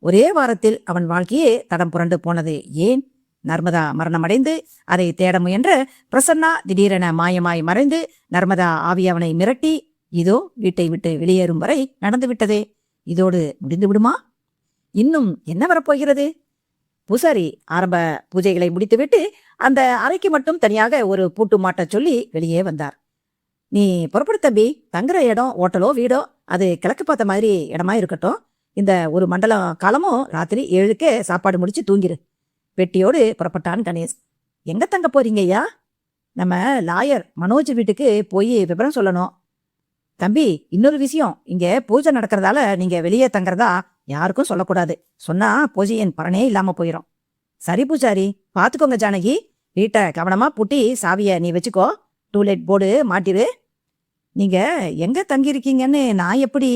ஒரே வாரத்தில் அவன் வாழ்க்கையே தடம் புரண்டு போனது. ஏன்? நர்மதா மரணமடைந்து அதை தேட முயன்ற பிரசன்னா திடீரென மாயமாய் மறைந்து நர்மதா ஆவி அவனை மிரட்டி இதோ வீட்டை விட்டு வெளியேறும் வரை நடந்துவிட்டதே. இதோடு முடிந்து விடுமா? இன்னும் என்ன வரப்போகிறது? பூசாரி ஆரம்ப பூஜைகளை முடித்துவிட்டு அந்த அறைக்கு மட்டும் தனியாக ஒரு பூட்டு மாட்ட சொல்லி வெளியே வந்தார். நீ புறப்படு தம்பி. தங்குற இடம் ஓட்டலோ வீடோ அது கிழக்கு பார்த்த மாதிரி இடமா இருக்கட்டும். இந்த ஒரு மண்டலம் காலமும் ராத்திரி 7க்கே சாப்பாடு முடிச்சு தூங்கிரு. பெட்டியோடு புறப்பட்டான் கணேஷ். எங்க தங்க போறீங்க ஐயா? நம்ம லாயர் மனோஜ் வீட்டுக்கு போய் விவரம் சொல்லணும். தம்பி, இன்னொரு விஷயம், இங்க பூஜை நடக்கிறதால நீங்க வெளியே தங்குறதா யாருக்கும் சொல்லக்கூடாது. சொன்னா பூஜையின் பலனே இல்லாம போயிடும். சரி பூஜாரி, பாத்துக்கோங்க ஜானகி. வீட்டை கவனமா பூட்டி சாவிய நீ வச்சுக்கோ. டூலெட் போர்டு மாட்டிரு. நீங்க எங்க தங்கியிருக்கீங்கன்னு நான் எப்படி?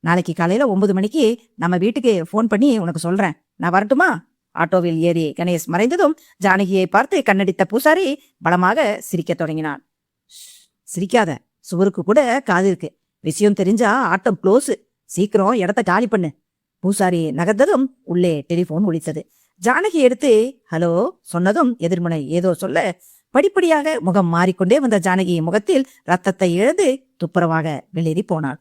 நாளைக்கு காலையில 9 மணிக்கு நம்ம வீட்டுக்கு போன் பண்ணி உனக்கு சொல்றேன். நான் வரட்டுமா? ஆட்டோவில் ஏறி கணேஷ் மறைந்ததும் ஜானகியை பார்த்து கண்ணடித்த பூசாரி பலமாக சிரிக்க தொடங்கினான். சிரிக்காத, சுவருக்கு கூட காது இருக்கு. விஷயம் தெரிஞ்சா ஆட்டம் க்ளோஸ். சீக்கிரம் இடத்த காலி பண்ணு. பூசாரி நகர்ந்ததும் உள்ளே டெலிபோன் ஒலித்தது. ஜானகி எடுத்து ஹலோ சொன்னதும் எதிர்முனை ஏதோ சொல்ல படிப்படியாக முகம் மாறிக்கொண்டே வந்த ஜானகி முகத்தில் ரத்தத்தை இழந்து துப்புரவாக வெளியேறி போனாள்.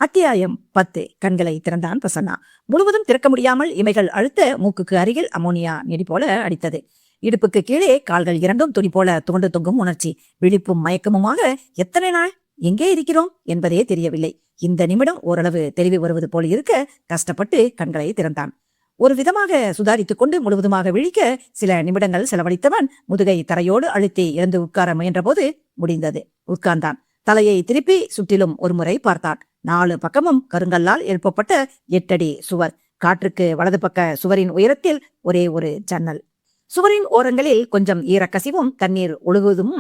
அத்தியாயம் 10. கண்களை திறந்தான் பிரசன்னா. முழுவதும் திறக்க முடியாமல் இமைகள் அழுத்த மூக்குக்கு அருகில் அமோனியா நெடி போல அடித்தது. இடுப்புக்கு கீழே கால்கள் இரண்டும் துணி போல துவண்டு தொங்கும் உணர்ச்சி. விழிப்பும் மயக்கமுமாக எத்தனை நாள் எங்கே இருக்கிறோம் என்பதே தெரியவில்லை. இந்த நிமிடம் ஓரளவு தெளிவு வருவது போல் இருக்க கஷ்டப்பட்டு கண்களை திறந்தான். ஒரு விதமாக சுதாரித்துக் கொண்டு முழுவதுமாக விழிக்க சில நிமிடங்கள் செலவழித்தவன் முதுகை தரையோடு அழுத்தி எழுந்து உட்கார முயன்ற போது முடிந்தது. உட்கார்ந்தான். தலையை திருப்பி சுற்றிலும் ஒரு முறை பார்த்தான். 4 பக்கமும் கருங்கல்லால் எழுப்பப்பட்ட 8 அடி சுவர். காற்றுக்கு வலது பக்க சுவரின் உயரத்தில் ஒரே ஒரு ஜன்னல். சுவரின் ஓரங்களில் கொஞ்சம் ஈரக்கசிவும் தண்ணீர் ஒழுகுவதும்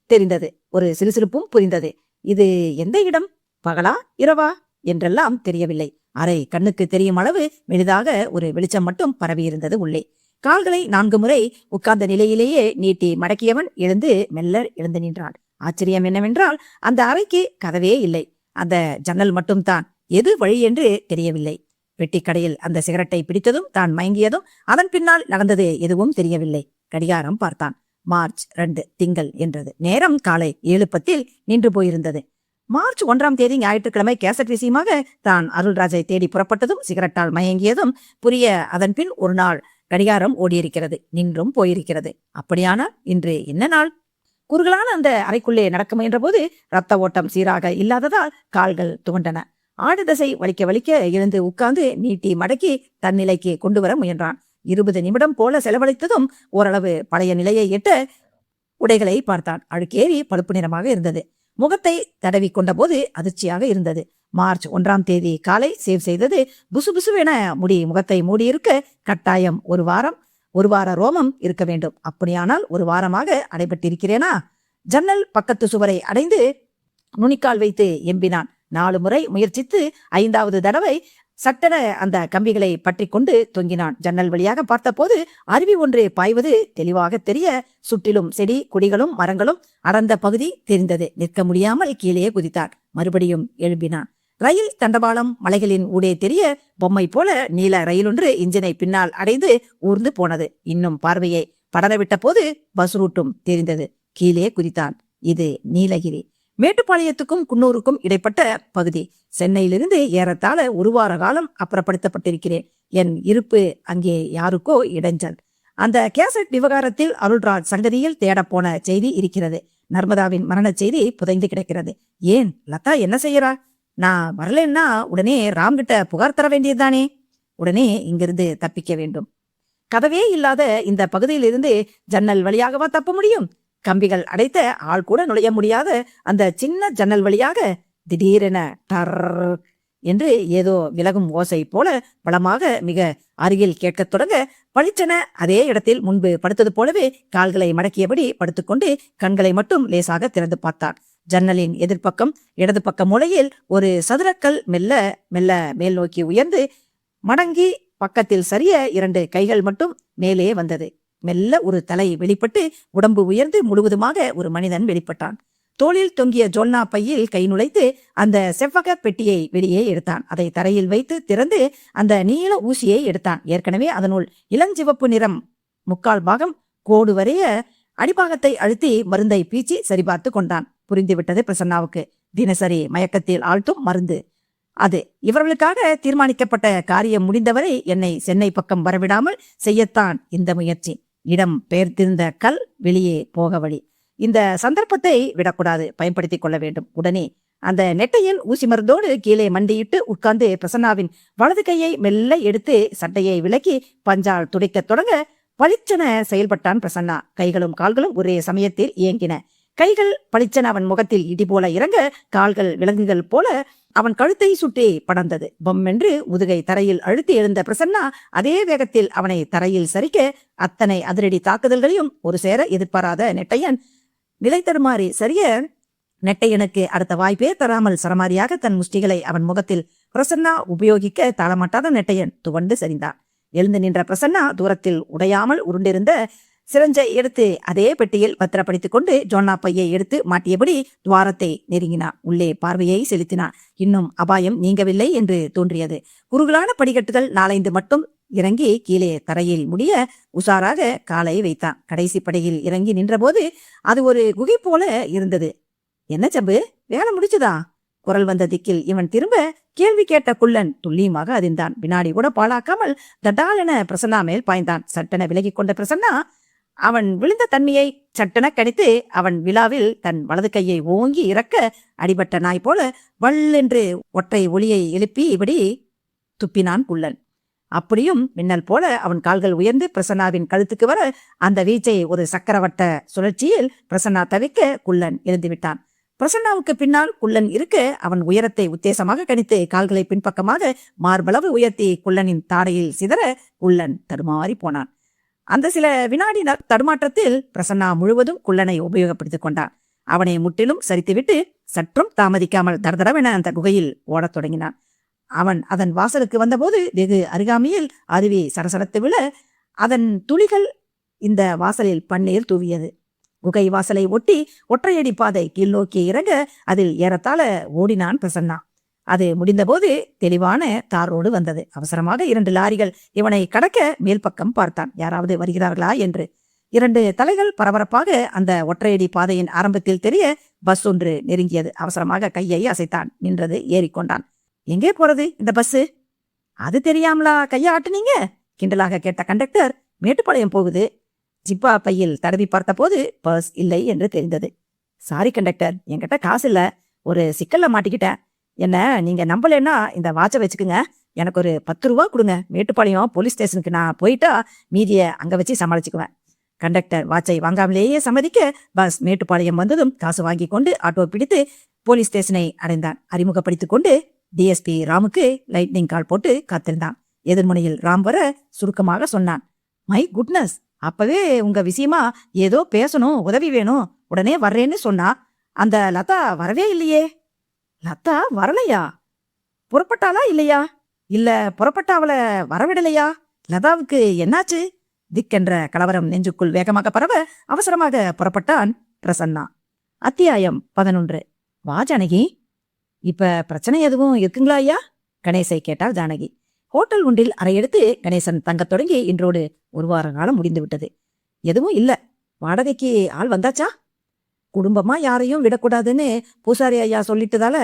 தெரிந்தது. ஒரு சிலுசிலுப்பும் புரிந்தது. இது எந்த இடம்? பகலா இரவா என்றெல்லாம் தெரியவில்லை. அறை கண்ணுக்கு தெரியும் அளவு மெலிதாக ஒரு வெளிச்சம் மட்டும் பரவியிருந்தது உள்ளே. கால்களை 4 முறை உட்கார்ந்த நிலையிலேயே நீட்டி மடக்கியவன் எழுந்து மெல்ல எழுந்து நின்றான். ஆச்சரியம் என்னவென்றால் அந்த அறைக்கு கதவே இல்லை. அந்த ஜன்னல் மட்டும் தான். எது வழி என்று தெரியவில்லை. பெட்டிக்கடையில் அந்த சிகரெட்டை பிடித்ததும் தான் மயங்கியதும் அதன் பின்னால் நடந்தது எதுவும் தெரியவில்லை. கடிகாரம் பார்த்தான். மார்ச் 2 திங்கள் என்றது. நேரம் காலை 7:10 நின்று போயிருந்தது. மார்ச் 1ஆம் தேதி ஞாயிற்றுக்கிழமை கேசட் விஷயமாக தான் அருள்ராஜை தேடி புறப்பட்டதும் சிகரெட்டால் மயங்கியதும் புரிய அதன் பின் ஒரு நாள் கடிகாரம் ஓடியிருக்கிறது, நின்றும் போயிருக்கிறது. அப்படியானால் இன்று என்ன நாள்? குறுகலான அந்த அறைக்குள்ளே நடக்க முயன்ற போது ரத்த ஓட்டம் சீராக இல்லாததால் கால்கள் துவண்டன. ஆடு தசை வலிக்க வலிக்க எழுந்து உட்கார்ந்து நீட்டி மடக்கி தன்னிலைக்கு கொண்டு வர முயன்றான். 20 நிமிடம் போல செலவழித்ததும் ஓரளவு பழைய நிலையை எட்ட உடைகளை பார்த்தான். அழுக்கேறி பழுப்பு நிறமாக இருந்தது. முகத்தை தடவி கொண்ட போது அதிர்ச்சியாக இருந்தது. மார்ச் 1ஆம் தேதி காலை சேவ் செய்தது. புசு புசுவென முடி முகத்தை மூடியிருக்க கட்டாயம் ஒரு வார ரோமம் இருக்க வேண்டும். அப்படியானால் ஒரு வாரமாக அடைபட்டிருக்கிறேனா? ஜன்னல் பக்கத்து சுவரை அடைந்து நுனிக்கால் வைத்து எம்பினான். 4 முறை முயற்சித்து 5வது தடவை சட்டென அந்த கம்பிகளை பற்றி கொண்டு தொங்கினான். ஜன்னல் வழியாக பார்த்தபோது அருவி ஒன்று பாய்வது தெளிவாக தெரிய சுற்றிலும் செடி கொடிகளும் மரங்களும் அடர்ந்த பகுதி தெரிந்தது. நிற்க முடியாமல் கீழே குதித்தான். மறுபடியும் எழும்பினான். ரயில் தண்டவாளம் மலைகளின் ஊடே தெரிய பொம்மை போல நீல ரயிலொன்று இன்ஜினை பின்னால் அடைந்து ஊர்ந்து போனது. இன்னும் பார்வையை படரவிட்ட போது பஸ் ரூட்டும் தெரிந்தது. கீழே குதித்தான். இது நீலகிரி. மேட்டுப்பாளையத்துக்கும் குன்னூருக்கும் இடைப்பட்ட பகுதி. சென்னையிலிருந்து ஏறத்தாழ 1 வார காலம் அப்புறப்படுத்தப்பட்டிருக்கிறேன். என் இருப்பு அங்கே யாருக்கோ இடைஞ்சல். அந்த கேசட் விவகாரத்தில் அருள்ராஜ் சங்கதியில் தேடப்போன செய்தி இருக்கிறது. நர்மதாவின் மரண செய்தி புதைந்து கிடக்கிறது. ஏன் லதா என்ன செய்யறா? நான் வரலன்னா உடனே ராம்கிட்ட புகார் தர வேண்டியதுதானே? உடனே இங்கிருந்து தப்பிக்க வேண்டும். கதவே இல்லாத இந்த பகுதியிலிருந்து ஜன்னல் வழியாகவா தப்ப முடியும்? கம்பிகள் அடைத்த ஆள் கூட நுழைய முடியாத அந்த சின்ன ஜன்னல் வழியாக திடீரென டர் என்று ஏதோ விலகும் ஓசை போல பலமாக மிக அருகில் கேட்கத் தொடங்க பளிச்சென அதே இடத்தில் முன்பு படுத்தது போலவே கால்களை மடக்கியபடி படுத்துக்கொண்டு கண்களை மட்டும் லேசாக திறந்து பார்த்தான். ஜன்னலின் எதிர்ப்பக்கம் இடது பக்க மூலையில் ஒரு சதுரக்கல் மெல்ல மெல்ல மேல் நோக்கி உயர்ந்து மடங்கி பக்கத்தில் சரிய 2 கைகள் மட்டும் மேலே வந்தது. மெல்ல ஒரு தலை வெளிப்பட்டு உடம்பு உயர்ந்து முழுவதுமாக ஒரு மனிதன் வெளிப்பட்டான். தோளில் தொங்கிய ஜோல்னா பையில் கை நுழைத்து அந்த செவ்வக பெட்டியை வெளியே எடுத்தான். அதை தரையில் வைத்து திறந்து அந்த நீல ஊசியை எடுத்தான். ஏற்கனவே அதனுள் இளஞ்சிவப்பு நிறம் 3/4 பாகம் கோடு வரைய அடிபாகத்தை அழுத்தி மருந்தை பீச்சி சரிபார்த்து கொண்டான். புரிந்துவிட்டது பிரசன்னாவுக்கு. தினசரி மயக்கத்தில் ஆழ்த்தும் மருந்து அது. இவர்களுக்காக தீர்மானிக்கப்பட்ட காரியம் முடிந்தவரை என்னை சென்னை பக்கம் வரவிடாமல் செய்யத்தான் இந்த முயற்சி. இடம் பெயர்த்திருந்த கல் வெளியே போக வழி. இந்த சந்தர்ப்பத்தை விடக்கூடாது, பயன்படுத்திக் கொள்ள வேண்டும் உடனே. அந்த நெட்டையில் ஊசி மருந்தோடு கீழே மண்டியிட்டு உட்கார்ந்து பிரசன்னாவின் வலது கையை மெல்ல எடுத்து சட்டையை விலக்கி பஞ்சால் துடைக்க தொடங்க பளிச்சென செயல்பட்டான் பிரசன்னா. கைகளும் கால்களும் ஒரே சமயத்தில் இயங்கின. கைகள் பளிச்சென அவன் முகத்தில் இடி போல இறங்க, கால்கள் விலங்குகள் போல அவன் கழுத்தை சுட்டி படர்ந்தது. பொம்மென்று முதுகை தரையில் அழுத்தி எழுந்த பிரசன்னா அதே வேகத்தில் அவனை தரையில் சரிக்க அத்தனை அதிரடி தாக்குதல்களையும் ஒரு சேர எதிர்பாராத நெட்டையன் நிலை தடுமாறி சரிய நெட்டையனுக்கு அடுத்த வாய்ப்பே தராமல் சரமாரியாக தன் முஷ்டிகளை அவன் முகத்தில் பிரசன்னா உபயோகிக்க தாளமாட்டாத நெட்டையன் துவண்டு சரிந்தான். எழுந்து நின்ற பிரசன்னா தூரத்தில் உடையாமல் உருண்டிருந்த சிரஞ்சை எடுத்து அதே பெட்டியில் பத்திரப்படுத்திக் கொண்டு ஜோன்னா பையை எடுத்து மாட்டியபடி துவாரத்தை நெருங்கினான். உள்ளே பார்வையை செலுத்தினான். இன்னும் அபாயம் நீங்கவில்லை என்று தோன்றியது. குறுகலான படிக்கட்டுகள் 4-5 மட்டும் இறங்கி கீழே தரையில் முடிய உஷாராக காலை வைத்தான். கடைசி படையில் இறங்கி நின்றபோது அது ஒரு குகை போல இருந்தது. என்ன சம்பு, வேலை முடிச்சுதா? குரல் வந்த திக்கில் இவன் திரும்ப கேள்வி கேட்ட குள்ளன் துல்லியமாக அதிர்ந்தான். வினாடி கூட பாழாக்காமல் தடாலென பிரசன்னா மேல் பாய்ந்தான். சட்டென விலகி கொண்ட பிரசன்னா அவன் விழுந்த தன்மையை சட்டென கணித்து அவன் விழாவில் தன் வலது கையை ஓங்கி இறக்க அடிபட்ட நாய் போல வள்ளென்று ஒற்றை ஒளியை எழுப்பி இப்படி துப்பினான் குள்ளன். அப்படியும் மின்னல் போல அவன் கால்கள் உயர்ந்து பிரசன்னாவின் கழுத்துக்கு வர அந்த வீச்சை ஒரு சக்கரவட்ட சுழற்சியில் பிரசன்னா தவிக்க குள்ளன் எழுந்துவிட்டான். பிரசன்னாவுக்கு பின்னால் குள்ளன் இருக்க அவன் உயரத்தை உத்தேசமாக கணித்து கால்களை பின்பக்கமாக மார்பளவு உயர்த்தி குள்ளனின் தாடையில் சிதற குள்ளன் தடுமாறி போனான். அந்த சில வினாடி தடுமாற்றத்தில் பிரசன்னா முழுவதும் குள்ளனை உபயோகப்படுத்திக் கொண்டான். அவனை முற்றிலும் சரித்துவிட்டு சற்றும் தாமதிக்காமல் தடதடவென அந்த குகையில் ஓடத் தொடங்கினான். அவன் அதன் வாசலுக்கு வந்தபோது வெகு அருகாமையில் அருவி சரசரத்து விழ அதன் துளிகள் இந்த வாசலில் பன்னீர் தூவியது. குகை வாசலை ஒட்டி ஒற்றையடி பாதை கீழ் நோக்கி இறங்க அதில் ஏறத்தாழ ஓடினான் பிரசன்னா. அது முடிந்தபோது தெளிவான தார் ரோடு வந்தது. அவசரமாக 2 லாரிகள் இவனை கடக்க மேல் பக்கம் பார்த்தான். யாராவது வருகிறார்களா என்று. 2 தலைகள் பரபரப்பாக அந்த ஒற்றையடி பாதையின் ஆரம்பத்தில் தெரிய பஸ் ஒன்று நெருங்கியது. அவசரமாக கையை அசைத்தான். நின்றது. ஏறிக்கொண்டான். எங்கே போறது இந்த பஸ்ஸு? அது தெரியாமலா கையை ஆட்டுனீங்க? கிண்டலாக கேட்ட கண்டக்டர், மேட்டுப்பாளையம் போகுது. ஜிப்பா பையில் தடவி பார்த்தபோது பர்ஸ் இல்லை என்று தெரிந்தது. சாரி கண்டக்டர், என்கிட்ட காசு இல்ல, ஒரு சிக்கல்ல மாட்டிக்கிட்டேன். என்ன நீங்க நம்பலன்னா இந்த வாட்சை வச்சுக்குங்க, எனக்கு ஒரு 10 ரூபா கொடுங்க. மேட்டுப்பாளையம் போலீஸ் ஸ்டேஷனுக்கு நான் போயிட்டா மீதியை அங்க வச்சு சமாளிச்சுக்குவேன். கண்டக்டர் வாட்சை வாங்காமலேயே சம்மதிக்க பஸ் மேட்டுப்பாளையம் வந்ததும் காசு வாங்கி கொண்டு ஆட்டோ பிடித்து போலீஸ் ஸ்டேஷனை அடைந்தான். அறிமுகப்படுத்திக் கொண்டு டிஎஸ்பி ராமுக்கு லைட்னிங் கால் போட்டு காத்திருந்தான். எதிர்முனையில் ராம் வர சுருக்கமாக சொன்னான். மை குட்னஸ், அப்பவே உங்க விஷயமா ஏதோ பேசணும், உதவி வேணும், உடனே வர்றேன்னு சொன்னா. அந்த லதா வரவே இல்லையே. லதா வரலையா? புறப்பட்டாளா இல்லையா? இல்ல புறப்பட்ட அவளை வரவிடலையா? லதாவுக்கு என்னாச்சு? திக்கென்ற கலவரம் நெஞ்சுக்குள் வேகமாக பரவ அவசரமாக புறப்பட்டான் பிரசன்னா. அத்தியாயம் 11. வா ஜானகி, இப்ப பிரச்சனை எதுவும் இருக்குங்களா ஐயா? கணேசை கேட்டாள் ஜானகி. ஹோட்டல் ஒன்றில் அறையெடுத்து கணேசன் தங்கத் தொடங்கி இன்றோடு 1 வார காலம் முடிந்து விட்டது. எதுவும் இல்ல. வாடகைக்கு ஆள் வந்தாச்சா? குடும்பமா யாரையும் விடக்கூடாதுன்னு பூசாரி ஐயா சொல்லிட்டதால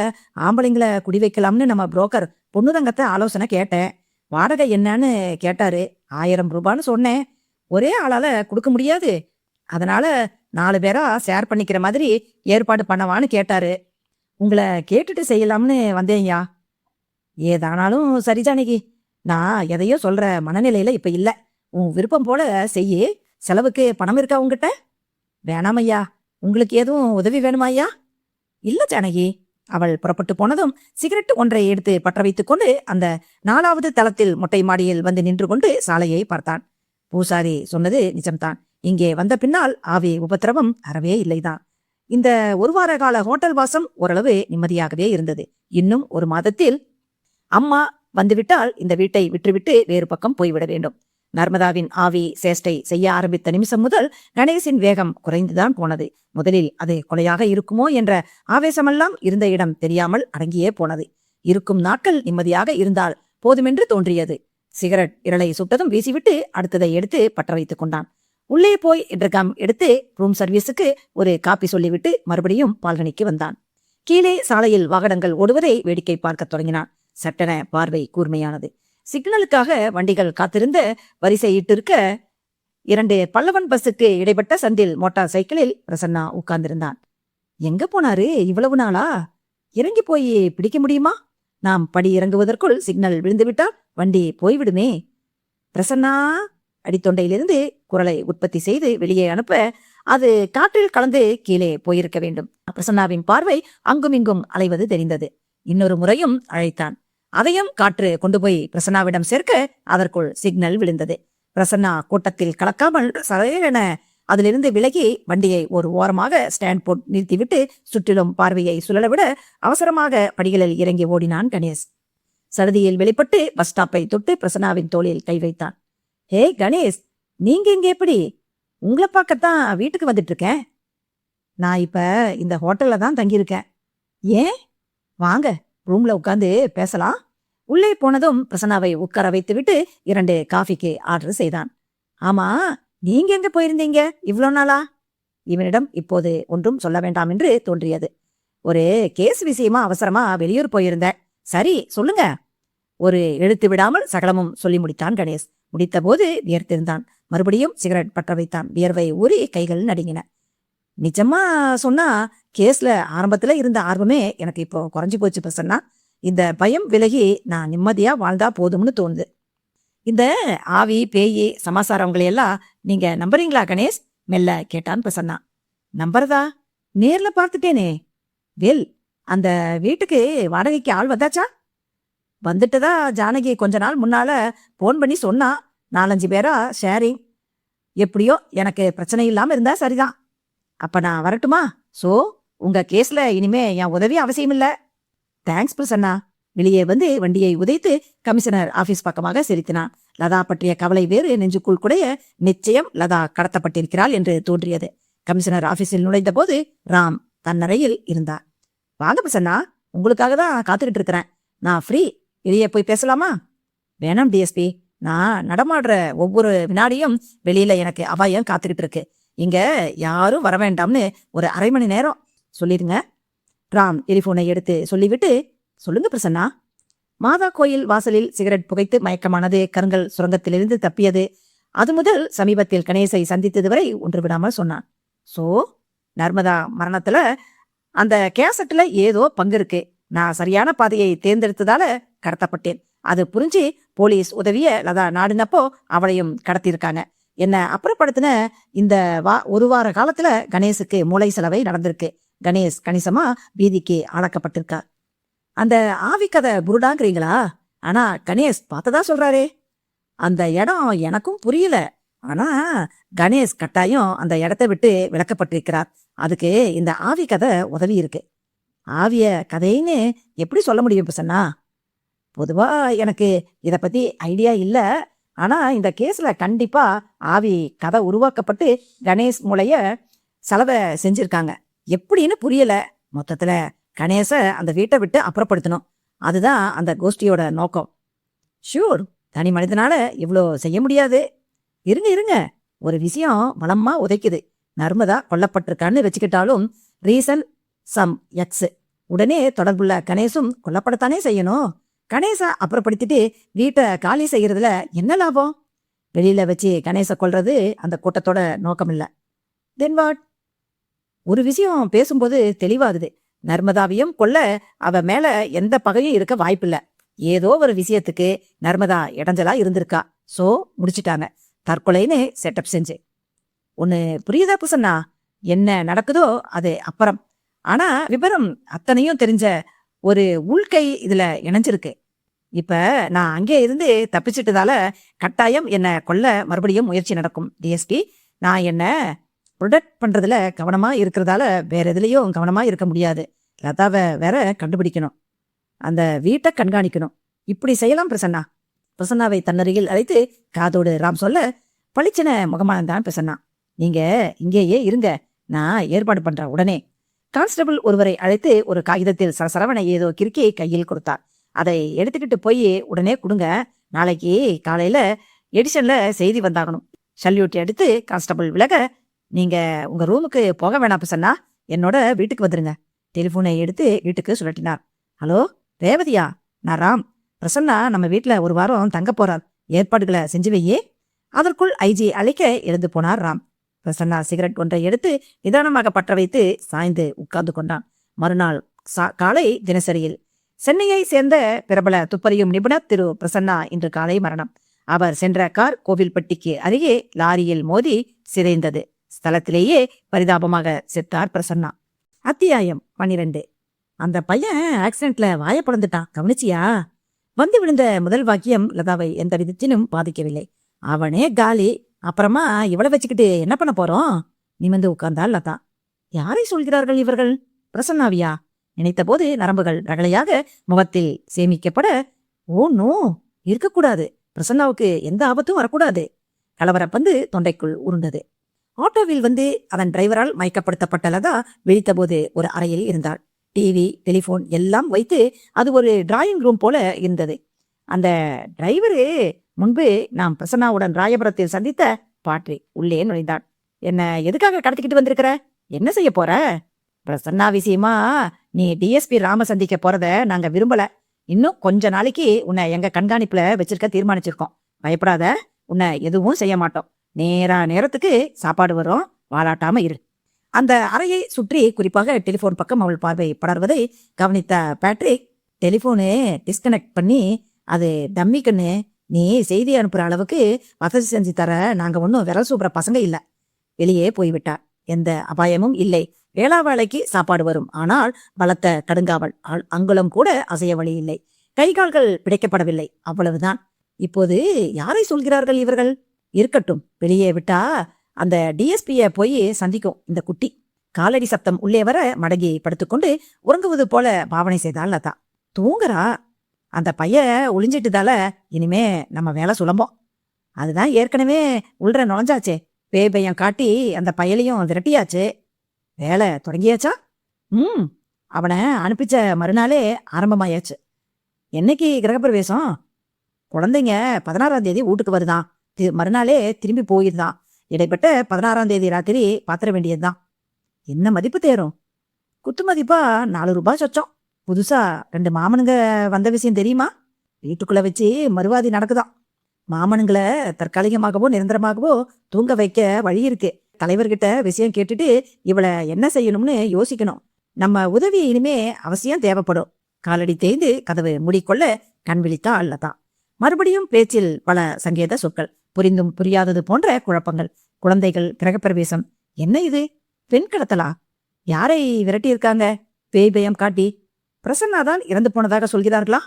ஆம்பளைங்களை குடி வைக்கலாம்னு நம்ம புரோக்கர் பொண்ணுதங்கத்தை ஆலோசனை கேட்டேன். வாடகை என்னன்னு கேட்டாரு. 1000 ரூபான்னு சொன்னேன். ஒரே ஆளால கொடுக்க முடியாது, அதனால 4 பேரா ஷேர் பண்ணிக்கிற மாதிரி ஏற்பாடு பண்ணவான்னு கேட்டாரு. உங்களை கேட்டுட்டு செய்யலாம்னு வந்தேன்யா. ஏதானாலும் சரி ஜானகி, நான் எதையோ சொல்ற மனநிலையில இப்ப இல்ல. உன் விருப்பம் போல செய்யி. செலவுக்கு பணம் இருக்கா உங்ககிட்ட? வேணாமையா. உங்களுக்கு எதுவும் உதவி வேணுமாய்யா? இல்ல ஜானகி. அவள் புறப்பட்டு போனதும் சிகரெட் ஒன்றை எடுத்து பற்ற வைத்துக் கொண்டு அந்த 4வது தளத்தில் மொட்டை மாடியில் வந்து நின்று கொண்டு சாலையை பார்த்தான். பூசாரி சொன்னது நிஜம்தான். இங்கே வந்த பின்னால் ஆவி உபத்திரவம் அறவே இல்லைதான். இந்த 1 வார கால ஹோட்டல் வாசம் ஓரளவு நிம்மதியாகவே இருந்தது. இன்னும் 1 மாதத்தில் அம்மா வந்துவிட்டால் இந்த வீட்டை விற்றுவிட்டு வேறு பக்கம் போய்விட வேண்டும். நர்மதாவின் ஆவி சேஷ்டை செய்ய ஆரம்பித்த நிமிஷம் முதல் கணேசின் வேகம் குறைந்துதான் போனது. முதலில் அது கொலையாக இருக்குமோ என்ற ஆவேசமெல்லாம் இருந்த இடம் தெரியாமல் அடங்கியே போனது. இருக்கும் நாட்கள் நிம்மதியாக இருந்தால் போதுமென்று தோன்றியது. சிகரெட் இரளை சுட்டதும் வீசிவிட்டு அடுத்ததை எடுத்து பற்ற வைத்துக் கொண்டான். உள்ளே போய் இன்டர்காம் எடுத்து ரூம் சர்வீஸுக்கு ஒரு காப்பி சொல்லிவிட்டு மறுபடியும் பால்கனிக்கு வந்தான். கீழே சாலையில் வாகனங்கள் ஓடுவதை வேடிக்கை பார்க்க தொடங்கினான். சட்டென பார்வை கூர்மையானது. சிக்னலுக்காக வண்டிகள் காத்திருந்த வரிசையிட்டிருக்க 2 பல்லவன் பஸ்ஸுக்கு இடைப்பட்ட சந்தில் மோட்டார் சைக்கிளில் பிரசன்னா உட்கார்ந்திருந்தான். எங்க போனாரு இவ்வளவு நாளா? இறங்கி போய் பிடிக்க முடியுமா? நாம் படி இறங்குவதற்குள் சிக்னல் விழுந்துவிட்டால் வண்டி போய்விடுமே. பிரசன்னா அடித்தொண்டையிலிருந்து குரலை உற்பத்தி செய்து வெளியே அனுப்ப அது காற்றில் கலந்து கீழே போயிருக்க வேண்டும். பிரசன்னாவின் பார்வை அங்குமிங்கும் அலைவது தெரிந்தது. இன்னொரு முறையும் அழைத்தான். அதையும் காற்று கொண்டு போய் பிரசன்னாவிடம் சேர்க்க அதற்குள் சிக்னல் விழுந்தது. பிரசன்னா கூட்டத்தில் கலக்காமல் சரையென அதிலிருந்து விலகி வண்டியை ஒரு ஓரமாக ஸ்டாண்ட் போட் நிறுத்திவிட்டு சுற்றிலும் பார்வையை சுழலவிட அவசரமாக படிகளில் இறங்கி ஓடினான் கணேஷ். சடுதியில் வெளிப்பட்டு பஸ் ஸ்டாப்பை தொட்டு பிரசன்னாவின் தோளில் கை வைத்தான். ஹே கணேஷ், நீங்க இங்க எப்படி? உங்களை பார்க்கத்தான் வீட்டுக்கு வந்துட்டு இருக்கேன். நான் இப்ப இந்த ஹோட்டல்ல தான் தங்கியிருக்கேன். ஏன்? வாங்க, ரூம்ல உட்கார்ந்து பேசலாம். உள்ளே போனதும் பிரசன்னாவை உட்கார வைத்து விட்டு 2 காஃபிக்கு ஆர்டர் செய்தான். ஆமா, நீங்க எங்க போயிருந்தீங்க இவ்வளோ நாளா? இவனிடம் இப்போது ஒன்றும் சொல்ல வேண்டாம் என்று தோன்றியது. ஒரு கேஸ் விஷயமா அவசரமா வெளியூர் போயிருந்தேன். சரி சொல்லுங்க. ஒரு எழுத்து விடாமல் சகலமும் சொல்லி முடித்தான் கணேஷ். முடித்த போது வியர்த்திருந்தான். மறுபடியும் சிகரெட் பற்ற வைத்தான். வியர்வை ஊறி கைகள் நடுங்கின. நிஜமா சொன்னா கேஸ்ல ஆரம்பத்துல இருந்த ஆர்வமே எனக்கு இப்போ குறைஞ்சு போச்சு பிரசன்னா. இந்த பயம் விலகி நான் நிம்மதியா வாழ்ந்தா போதும்னு தோணுது. இந்த ஆவி பேயி சமாசாரங்களையெல்லாம் நீங்க நம்புறீங்களா கணேஷ்? மெல்ல கேட்டான் பிரசன்னா. நம்புறதா? நேர்ல பார்த்துட்டேனே. வெல், அந்த வீட்டுக்கு வாடகைக்கு ஆள் வந்தாச்சா? வந்துட்டதா ஜானகி கொஞ்ச நாள் முன்னால போன் பண்ணி சொன்னா. 4-5 பேரா ஷேரிங். எப்படியோ எனக்கு பிரச்சனை இல்லாம இருந்தா சரிதான். அப்ப நான் வரட்டுமா? சோ உங்க கேஸ்ல இனிமே என் உதவி அவசியம் இல்ல. தேங்க்ஸ் பிரசன்னா. வெளியே வந்து வண்டியை உதைத்து கமிஷனர் ஆபீஸ் பக்கமாக சிரித்தினான். லதா பற்றிய கவலை வேறு நெஞ்சுக்குள் குடைய நிச்சயம் லதா கடத்தப்பட்டிருக்கிறாள் என்று தோன்றியது. கமிஷனர் ஆபீஸில் நுழைந்த போது ராம் தன்னறையில் இருந்தார். வாங்க பிரசன்னா, உங்களுக்காக தான் காத்துக்கிட்டு இருக்கிறேன். நான் ஃப்ரீ. வெளியே போய் பேசலாமா? வேணாம் டிஎஸ்பி, நான் நடமாடுற ஒவ்வொரு வினாடியும் வெளியில எனக்கு அபாயம் காத்துக்கிட்டு இருக்கு. இங்க யாரும் வர வேண்டாம்னு ஒரு 1/2 மணி நேரம் சொல்லிடுங்க. ராம் டெலிபோனை எடுத்து சொல்லிவிட்டு, சொல்லுங்க பிரசன்னா. மாதா கோயில் வாசலில் சிகரெட் புகைத்து மயக்கமானது, கருங்கல் சுரங்கத்திலிருந்து தப்பியது, அது முதல் சமீபத்தில் கணேசை சந்தித்தது வரை ஒன்று விடாமல் சொன்னான். சோ, நர்மதா மரணத்துல அந்த கேசட்ல ஏதோ பங்கு இருக்கு. நான் சரியான பாதையை தேர்ந்தெடுத்ததால கடத்தப்பட்டேன். அது புரிஞ்சு போலீஸ் உதவிய லதா நாடுனப்போ அவளையும் கடத்தியிருக்காங்க. என்ன அப்புறப்படுத்தின இந்த ஒரு வார காலத்துல கணேசுக்கு மூளை செலவை நடந்திருக்கு. கணேஷ் கணிசமா பீதிக்கு ஆளாக்கப்பட்டிருக்கார். அந்த ஆவி கதை புருடாங்கிறீங்களா? ஆனா கணேஷ் பார்த்ததா சொல்றாரே. அந்த இடம் எனக்கும் புரியல. ஆனா கணேஷ் கட்டாயம் அந்த இடத்தை விட்டு விலக்கப்பட்டிருக்கிறார். அதுக்கு இந்த ஆவி கதை உதவி இருக்கு. ஆவிய கதைன்னு எப்படி சொல்ல முடியும் பிரசன்னா? பொதுவா எனக்கு இத பத்தி ஐடியா இல்ல. ஆனா இந்த கேஸ்ல கண்டிப்பா ஆவி கதை உருவாக்கப்பட்டு கணேஷ் மூளைய செலவை செஞ்சிருக்காங்க. எப்படின்னு புரியல. மொத்தத்துல கணேச அந்த வீட்டை விட்டு அப்புறப்படுத்தணும். அதுதான் அந்த கோஷ்டியோட நோக்கம். ஷூர், தனி மனிதனால இவ்வளோ செய்ய முடியாது. இருங்க, ஒரு விஷயம் பலமா உதைக்குது. நர்மதா கொல்லப்பட்டிருக்கான்னு வச்சுக்கிட்டாலும் ரீசன் சம் எக்ஸ். உடனே தொடர்புள்ள கணேசும் கொல்லப்படத்தானே செய்யணும். கணேச அப்புறப்படுத்திட்டு வீட்டை காலி செய்யறதுல என்ன லாபம்? வெளியில வச்சு கணேச கொல்றது அந்த கூட்டத்தோட நோக்கம் இல்ல. Then what? ஒரு விஷயம் பேசும்போது தெளிவாகுது. நர்மதாவையும் கொல்ல அவ மேல எந்த பகையும் இருக்க வாய்ப்பில்ல. ஏதோ ஒரு விஷயத்துக்கு நர்மதா இடைஞ்சலா இருந்திருக்கா. சோ முடிச்சிட்டாங்க. தற்கொலைன்னு செட்டப் செஞ்சு. ஒன்னு புரியுதா புசன்னா? என்ன நடக்குதோ அது அப்புறம். ஆனா விபரம் அத்தனையும் தெரிஞ்ச ஒரு உள்கை இதுல இணைஞ்சிருக்கு. இப்ப நான் அங்கே இருந்து தப்பிச்சிட்டதால கட்டாயம் என்ன கொல்ல மறுபடியும் முயற்சி நடக்கும். டிஎஸ்பி, நான் என்ன ப்ரொடெக்ட் பண்றதுல கவனமா இருக்கிறதால வேற எதுலயும் கவனமா இருக்க முடியாது. லதாவை வேற கண்டுபிடிக்கணும். அந்த வீட்டை கண்காணிக்கணும். இப்படி செய்யலாம் பிரசன்னா. பிரசன்னாவை தன்னருகில் அழைத்து காதோடு ராம் சொல்ல, பளிச்சென முகமானந்தான் பிரசன்னா. நீங்க இங்கேயே இருங்க, நான் ஏற்பாடு பண்றேன் உடனே. கான்ஸ்டபிள் ஒருவரை அழைத்து ஒரு காகிதத்தில் சரசரவனை ஏதோ கிறுக்கி கையில் கொடுத்தார். அதை எடுத்துக்கிட்டு போய் உடனே கொடுங்க. நாளைக்கு காலையில எடிஷன்ல செய்தி வந்தாகணும். சல்யூட் எடுத்து கான்ஸ்டபிள் விலக, நீங்க உங்க ரூமுக்கு போக வேணாம் பிரசன்னா, என்னோட வீட்டுக்கு வந்துருங்க. டெலிபோனை எடுத்து வீட்டுக்கு சுழட்டினார். ஹலோ ரேவதியா, நான் ராம். பிரசன்னா நம்ம வீட்டுல ஒரு வாரம் தங்க போறார். ஏற்பாடுகளை செஞ்சு வையே. அதற்குள் ஐஜி அழைக்க எழுந்து போனார் ராம். பிரசன்னா சிகரெட் ஒன்றை எடுத்து நிதானமாக பற்ற வைத்து சாய்ந்து உட்கார்ந்து கொண்டான். மறுநாள் காலை தினசரியில் சென்னையை சேர்ந்த பிரபல துப்பறியும் நிபுணர் திரு பிரசன்னா இன்று காலை மரணம். அவர் சென்ற கார் கோவில்பட்டிக்கு அருகே லாரியில் மோதி சிதைந்தது. ஸ்தலத்திலேயே பரிதாபமாக செத்தார் பிரசன்னா. அத்தியாயம் 12. அந்த பையன் ஆக்சிடென்ட்ல வாய பிளந்துட்டான், கவனிச்சியா? வந்து விழுந்த முதல் வாக்கியம் லதாவை எந்த விதத்திலும் பாதிக்கவில்லை. அவனே காலி, அப்புறமா இவளை வச்சுக்கிட்டு என்ன பண்ண போறோம்? நிமிர்ந்து உட்கார்ந்தாள் லதா. யாரை சொல்கிறார்கள் இவர்கள்? பிரசன்னாவியா? நினைத்த போது நரம்புகள் ரகளையாக முகத்தில் சேமிக்கப்பட, ஓ நோ, இருக்கக்கூடாது. பிரசன்னாவுக்கு எந்த ஆபத்தும் வரக்கூடாது. கலவரப்பந்து தொண்டைக்குள் உருண்டது. ஆட்டோவில் வந்து அதன் டிரைவரால் மயக்கப்படுத்தப்பட்ட லதா விழித்தபோது ஒரு அறையில் இருந்தாள். டிவி, டெலிபோன் எல்லாம் வைத்து அது ஒரு டிராயிங் ரூம் போல இருந்தது. அந்த டிரைவரு முன்பு நாம் பிரசன்னாவுடன் ராயபுரத்தில் சந்தித்த பாட்ரி உள்ளே நுழைந்தான். என்ன எதுக்காக கடத்திக்கிட்டு வந்திருக்கிற? என்ன செய்ய போற? பிரசன்னா விஷயமா நீ டிஎஸ்பி ராம சந்திக்க போறத நாங்க விரும்பல. இன்னும் கொஞ்ச நாளைக்கு உன்னை எங்க கண்காணிப்புல வச்சிருக்க தீர்மானிச்சிருக்கோம். பயப்படாத, உன்னை எதுவும் செய்ய மாட்டோம். நேரத்துக்கு சாப்பாடு வரும், வாலாட்டாம இரு. அந்த அறையை சுற்றி குறிப்பாக டெலிபோன் பக்கம் அவள் பார்வை படர்வதை கவனித்த பேட்ரிக், டெலிபோனு டிஸ்கனெக்ட் பண்ணி அது டம்மிக்குன்னு, நீ செய்தி அனுப்புற அளவுக்கு வசதி செஞ்சு தர நாங்க ஒன்னும் விரல் சூப்புற பசங்க இல்ல. வெளியே போய்விட்டார். எந்த அபாயமும் இல்லை. வேளாவேளைக்கு சாப்பாடு வரும். ஆனால் பலத்த கடுங்காவல். அங்குலம் கூட அசைய வழி இல்லை. கை கால்கள் பிடிக்கப்படவில்லை. அவ்வளவுதான். இப்போது யாரை சொல்கிறார்கள் இவர்கள்? இருக்கட்டும், வெளியே விட்டா அந்த டிஎஸ்பிய போய் சந்திக்கும் இந்த குட்டி. காலடி சப்தம் உள்ளே வர மடங்கி படுத்துக்கொண்டு உறங்குவது போல பாவனை செய்தாள் லதா. தூங்குறா. அந்த பைய ஒளிஞ்சிட்டுதால இனிமே நம்ம வேலை சுலம்பம். அதுதான் ஏற்கனவே உள்ற நுழைஞ்சாச்சே. பேபையம் காட்டி அந்த பயலையும் விரட்டியாச்சு. வேலை தொடங்கியாச்சா? அவனை அனுப்பிச்ச மறுநாளே ஆரம்பமாயாச்சு. என்னைக்கு கிரகப்பிரவேசம்? குழந்தைங்க 16ஆம் தேதி வீட்டுக்கு வருதான், மறுநாளே திரும்பி போயிருந்தான். இடைப்பட்ட 16ஆம் தேதி ராத்திரி பாத்திர வேண்டியதுதான். என்ன மதிப்பு தேரும்? குத்து மதிப்பா 4 ரூபாய் சொச்சம். புதுசா 2 மாமனுங்க வந்த விஷயம் தெரியுமா? வீட்டுக்குள்ள வச்சு மறுவாதி நடக்குதாம். மாமனுங்களை தற்காலிகமாகவோ நிரந்தரமாகவோ தூங்க வைக்க வழி இருக்கு. தலைவர்கிட்ட விஷயம் கேட்டுட்டு இவளை என்ன செய்யணும்னு யோசிக்கணும். நம்ம உதவி இனிமே அவசியம் தேவைப்படும். காலடி தேய்ந்து கதவு மூடிக்கொள்ள கண் விழித்தாள் லதா. மறுபடியும் பேச்சில் பல சங்கேத சொற்கள், புரிந்தும் புரியாதது போன்ற குழப்பங்கள். குழந்தைகள், கிரகப்பிரவேசம். என்ன இது? பெண் கடத்தலா? யாரை விரட்டியிருக்காங்க? பேய் பயம் காட்டி? பிரசன்னாதான் இறந்து போனதாக சொல்கிறார்களா?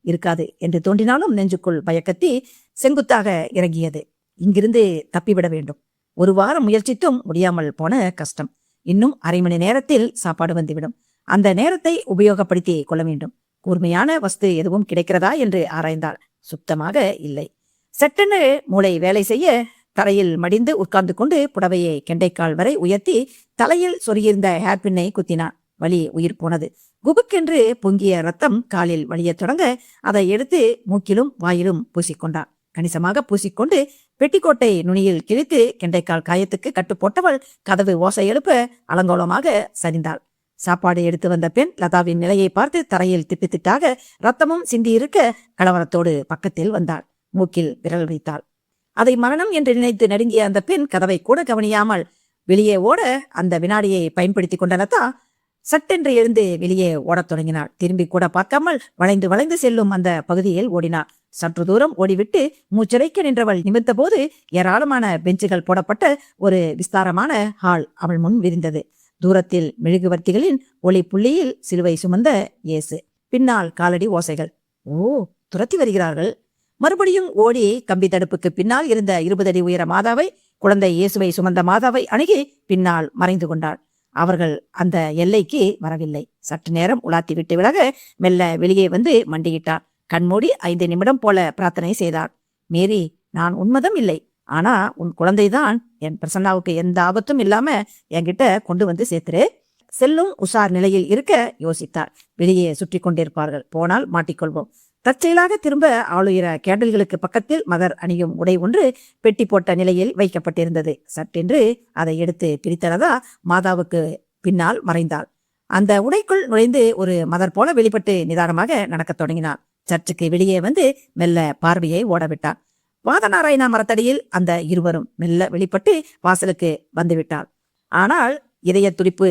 இருக்காது என்று தோன்றினாலும் நெஞ்சுக்குள் பயக்கத்தி செங்குத்தாக இறங்கியது. இங்கிருந்து தப்பிவிட வேண்டும். 1 வாரம் முயற்சித்தும் முடியாமல் போன கஷ்டம். இன்னும் அரை மணி நேரத்தில் சாப்பாடு வந்துவிடும். அந்த நேரத்தை உபயோகப்படுத்தி கொள்ள வேண்டும். கூர்மையான வஸ்து எதுவும் கிடைக்கிறதா என்று ஆராய்ந்தாள். சுத்தமாக இல்லை. சட்டென்று மூளை வேலை செய்ய தரையில் மடிந்து உட்கார்ந்து கொண்டு புடவையை கெண்டைக்கால் வரை உயர்த்தி தலையில் சொருகியிருந்த ஹேர்பின்னை குத்தினான். வலி உயிர் போனது. குபுக்கென்று பொங்கிய ரத்தம் காலில் வழியத் தொடங்க அதை எடுத்து மூக்கிலும் வாயிலும் பூசிக்கொண்டான். கணிசமாக பூசிக்கொண்டு பெட்டிக்கோட்டை நுனியில் கிழித்து கெண்டைக்கால் காயத்துக்கு கட்டு போட்டவள் கதவு ஓசை எழுப்ப அலங்கோலமாக சரிந்தாள். சாப்பாடு எடுத்து வந்த பெண் லதாவின் நிலையை பார்த்து தரையில் திட்டுத்திட்டாக ரத்தமும் சிந்தியிருக்க கலவரத்தோடு பக்கத்தில் வந்தாள். மூக்கில் விரல் வைத்தாள். அதை மரணம் என்று நினைத்து நடுங்கிய அந்த பெண் கதவை கூட கவனியாமல் வெளியே ஓட அந்த வினாடியை பயன்படுத்தி கொண்ட லதா சட்டென்று எழுந்து வெளியே ஓடத் தொடங்கினாள். திரும்பி கூட பார்க்காமல் வளைந்து வளைந்து செல்லும் அந்த பகுதியில் ஓடினாள். சற்று தூரம் ஓடிவிட்டு மூச்சரைக்க நின்றவள் நிமிர்ந்த போது ஏராளமான பெஞ்சுகள் போடப்பட்ட ஒரு விஸ்தாரமான ஹால் அவள் முன் விரிந்தது. தூரத்தில் மெழுகுவர்த்திகளின் ஒளி புள்ளியில் சிலுவை சுமந்த இயேசு. பின்னால் காலடி ஓசைகள். ஓ, துரத்தி வருகிறார்கள். மறுபடியும் ஓடி கம்பி தடுப்புக்கு பின்னால் இருந்த 20 அடி உயர மாதாவை, குழந்தை இயேசுவை சுமந்த மாதாவை அணுகி பின்னால் மறைந்து கொண்டாள். அவர்கள் அந்த எல்லைக்கு வரவில்லை. சற்று நேரம் உலாத்தி விட்டு விலக மெல்ல வெளியே வந்து மண்டியிட்டாள். கண்மூடி 5 நிமிடம் போல பிரார்த்தனை செய்தாள். மேரி, நான் உன்மதம் இல்லை, ஆனா உன் குழந்தைதான் என் பிரசன்னாவுக்கு எந்த ஆபத்தும் இல்லாம என்கிட்ட கொண்டு வந்து சேர்த்துரு. செல்லும் உஷார் நிலையில் இருக்க யோசித்தாள். வெளியே சுற்றி கொண்டிருப்பார்கள், போனால் மாட்டிக்கொள்வோம். தற்செயலாக திரும்ப ஆளுயர கேண்டல்களுக்கு பக்கத்தில் மதர் அணியும் உடை ஒன்று பெட்டி போட்ட நிலையில் வைக்கப்பட்டிருந்தது. சட்டென்று அதை எடுத்து பிரித்தனதா மாதாவுக்கு பின்னால் மறைந்தாள். அந்த உடைக்குள் நுழைந்து ஒரு மதர் போல வெளிப்பட்டு நிதானமாக நடக்கத் தொடங்கினாள். சர்ச்சுக்கு வெளியே வந்து மெல்ல பார்வையை ஓடவிட்டாள். வாதநாராயணா மரத்தடியில் அந்த இருவரும் மெல்ல வெளிப்பட்டு வாசலுக்கு வந்துவிட்டாள். ஆனால் இதய துடிப்பு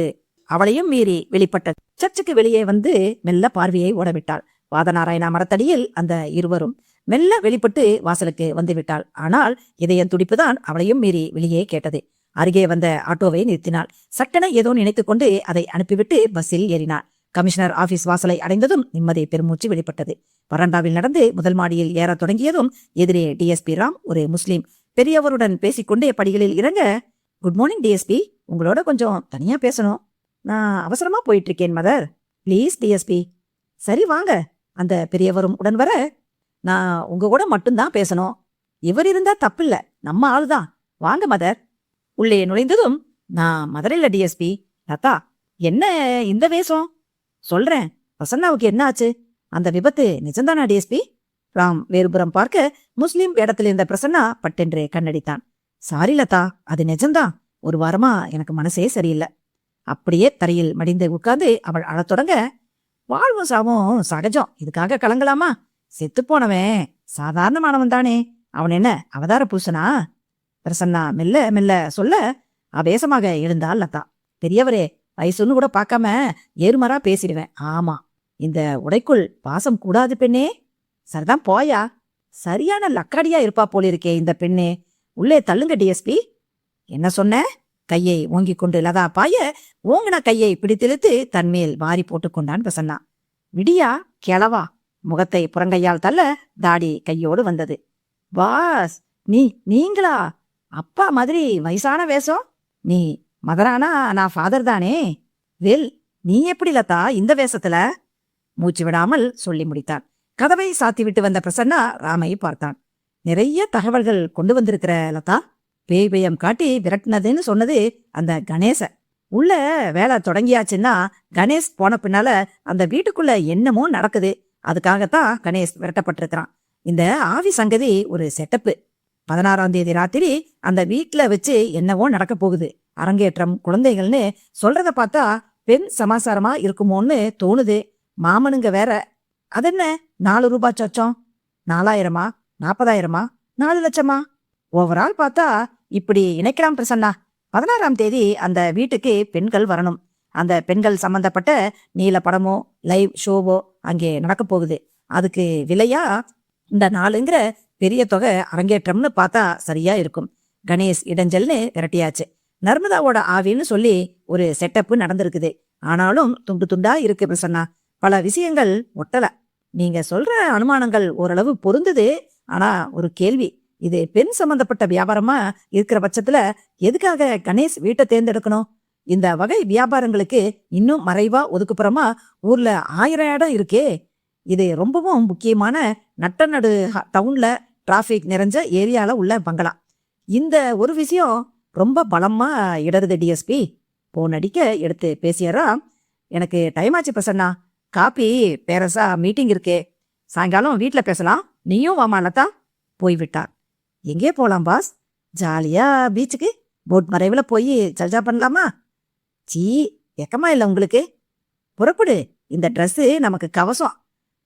அவளையும் மீறி வெளிப்பட்ட. சர்ச்சுக்கு வெளியே வந்து மெல்ல பார்வையை ஓடவிட்டாள். வாதநாராயணா மரத்தடியில் அந்த இருவரும் மெல்ல வெளிப்பட்டு வாசலுக்கு வந்துவிட்டாள். ஆனால் இதய துடிப்புதான் அவளையும் மீறி வெளியே கேட்டது. அருகே வந்த ஆட்டோவை நிறுத்தினாள். சட்டென ஏதோ நினைத்துக் கொண்டு அதை அனுப்பிவிட்டு பஸ்ஸில் ஏறினாள். கமிஷனர் ஆபீஸ் வாசலை அடைந்ததும் நிம்மதி பெருமூச்சு வெளிப்பட்டது. வராண்டாவில் நடந்து முதல் மாடியில் ஏற தொடங்கியதும் எதிரே டிஎஸ்பி ராம் ஒரு முஸ்லீம் பெரியவருடன் பேசிக்கொண்டே படிகளில் இறங்க, குட் மார்னிங் டிஎஸ்பி, உங்களோட கொஞ்சம் தனியா பேசணும். நான் அவசரமா போயிட்டு இருக்கேன் மதர், பிளீஸ் டிஎஸ்பி. சரி வாங்க. அந்த பெரியவரும் உடன் வர, நான் உங்க கூட மட்டும்தான் பேசணும். இவர் இருந்தா தப்பில்ல, நம்ம ஆளுதான், வாங்க மதர். உள்ளே நுழைந்ததும், நான் மதர் இல்ல டிஎஸ்பி, லதா. என்ன இந்த வேஷம்? சொல்றேன், பிரசன்னாவுக்கு என்ன ஆச்சு? அந்த விபத்து நிஜம்தானா டிஎஸ்பி? ராம் வேறுபுறம் பார்க்க முஸ்லிம் வேடத்தில் இருந்த பிரசன்னா பட்டென்று கண்ணடித்தான். சாரி லதா, அது நிஜம்தான். 1 வாரமா எனக்கு மனசே சரியில்லை. அப்படியே தரையில் மடிந்து உட்கார்ந்து அவள் அழத் தொடங்க, வாழ்வும் சாவும் சகஜம், இதுக்காக கலங்கலாமா? செத்து போனவன் சாதாரணமானவன் தானே, அவன் என்ன அவதார புருஷனா? பிரசன்னா மெல்ல மெல்ல சொல்ல அபேசமாக எழுந்தாள் லதா. பெரியவரே, வயசுன்னு கூட பார்க்காம ஏறுமரா பேசிடுவேன். ஆமா, இந்த உடைக்குள் பாசம் கூடாது பெண்ணே. சரிதான் போயா. சரியான லக்காடியா இருப்பா போலிருக்கே இந்த பெண்ணே. உள்ளே தள்ளுங்க டிஎஸ்பி. என்ன சொன்ன? கையை ஓங்கிக் கொண்டு லதா பாய ஓங்கின கையை பிடித்திழுத்து தன்மேல் வாரி போட்டுக்கொண்டான் பிரசன்னா. விடியா கிளவா. முகத்தை புறங்கையால் தள்ள தாடி கையோடு வந்தது. பாஸ், நீங்களா? அப்பா மாதிரி வயசான வேஷம். நீ மதரானா நான் ஃபாதர் தானே. வெல், நீ எப்படி லதா இந்த வேஷத்துல? மூச்சு விடாமல் சொல்லி முடித்தான். கதவை சாத்திவிட்டு வந்த பிரசன்னா ராமை பார்த்தான். நிறைய தகவல்கள் கொண்டு வந்திருக்கிற லதா. பேய் பயம் காட்டி விரட்டினதுன்னு சொன்னது அந்த கணேச. உள்ள வேலை தொடங்கியாச்சுன்னா கணேஷ் போன பின்னால அந்த வீட்டுக்குள்ள என்னமோ நடக்குது. அதுக்காகத்தான் கணேஷ் விரட்டப்பட்டிருக்கிறான். இந்த ஆவி சங்கதி ஒரு செட்டப்பு. 16ஆம் தேதி ராத்திரி அந்த வீட்டுல வச்சு என்னவோ நடக்க போகுது. அரங்கேற்றம், குழந்தைகள்னு சொல்றத பார்த்தா பெண் சமாசாரமா இருக்குமோன்னு தோணுது. மாமனுங்க வேற. அதென்ன 4 ரூபாய் சொச்சம்? 4000-மா, 40,000-மா, 4 லட்சமா? ஓவரால் பார்த்தா இப்படி இணைக்கலாம் பிரசன்னா. 16ஆம் தேதி அந்த வீட்டுக்கு பெண்கள் வரணும். அந்த பெண்கள் சம்பந்தப்பட்ட நீல படமோ லைவ் ஷோவோ அங்கே நடக்க போகுது. அதுக்கு விலையா இந்த 4ங்கிற பெரிய தொகை அரங்கேற்றம்னு பார்த்தா சரியா இருக்கும். கணேஷ் இடைஞ்சல்னு விரட்டியாச்சு. நர்மதாவோட ஆவின்னு சொல்லி ஒரு செட்டப்பு நடந்திருக்குது. ஆனாலும் துண்டு துண்டா இருக்கு பிரசன்னா. பல விஷயங்கள் ஒட்டல. நீங்க சொல்ற அனுமானங்கள் ஓரளவு பொருந்துது. ஆனா ஒரு கேள்வி, இது பெண் சம்பந்தப்பட்ட வியாபாரமா இருக்கிற பட்சத்துல எதுக்காக கணேஷ் வீட்டை தேர்ந்தெடுக்கணும்? இந்த வகை வியாபாரங்களுக்கு இன்னும் மறைவா ஒதுக்குப்புறமா ஊர்ல 1000 இடம் இருக்கே. இது ரொம்பவும் முக்கியமான நட்டநடு டவுன்ல டிராபிக் நிறைஞ்ச ஏரியால உள்ள பங்களா. இந்த ஒரு விஷயம் ரொம்ப பலமா இடருது டிஎஸ்பி. போன் அடிக்க எடுத்து பேசியறா. எனக்கு டைம் ஆச்சு பிரசன்னா. காப்பி பேரஸா மீட்டிங் இருக்கே. சாயங்காலம் வீட்டுல பேசலாம். நீயும் வாமா லதா. போய்விட்டார். எங்கே போலாம் பாஸ்? ஜாலியா பீச்சுக்கு போட் மறைவுல போய் ஜல்ஜா பண்ணலாமா? சீ, வெக்கமா இல்ல உங்களுக்கு? புறப்படு. இந்த ட்ரெஸ் நமக்கு கவசம்.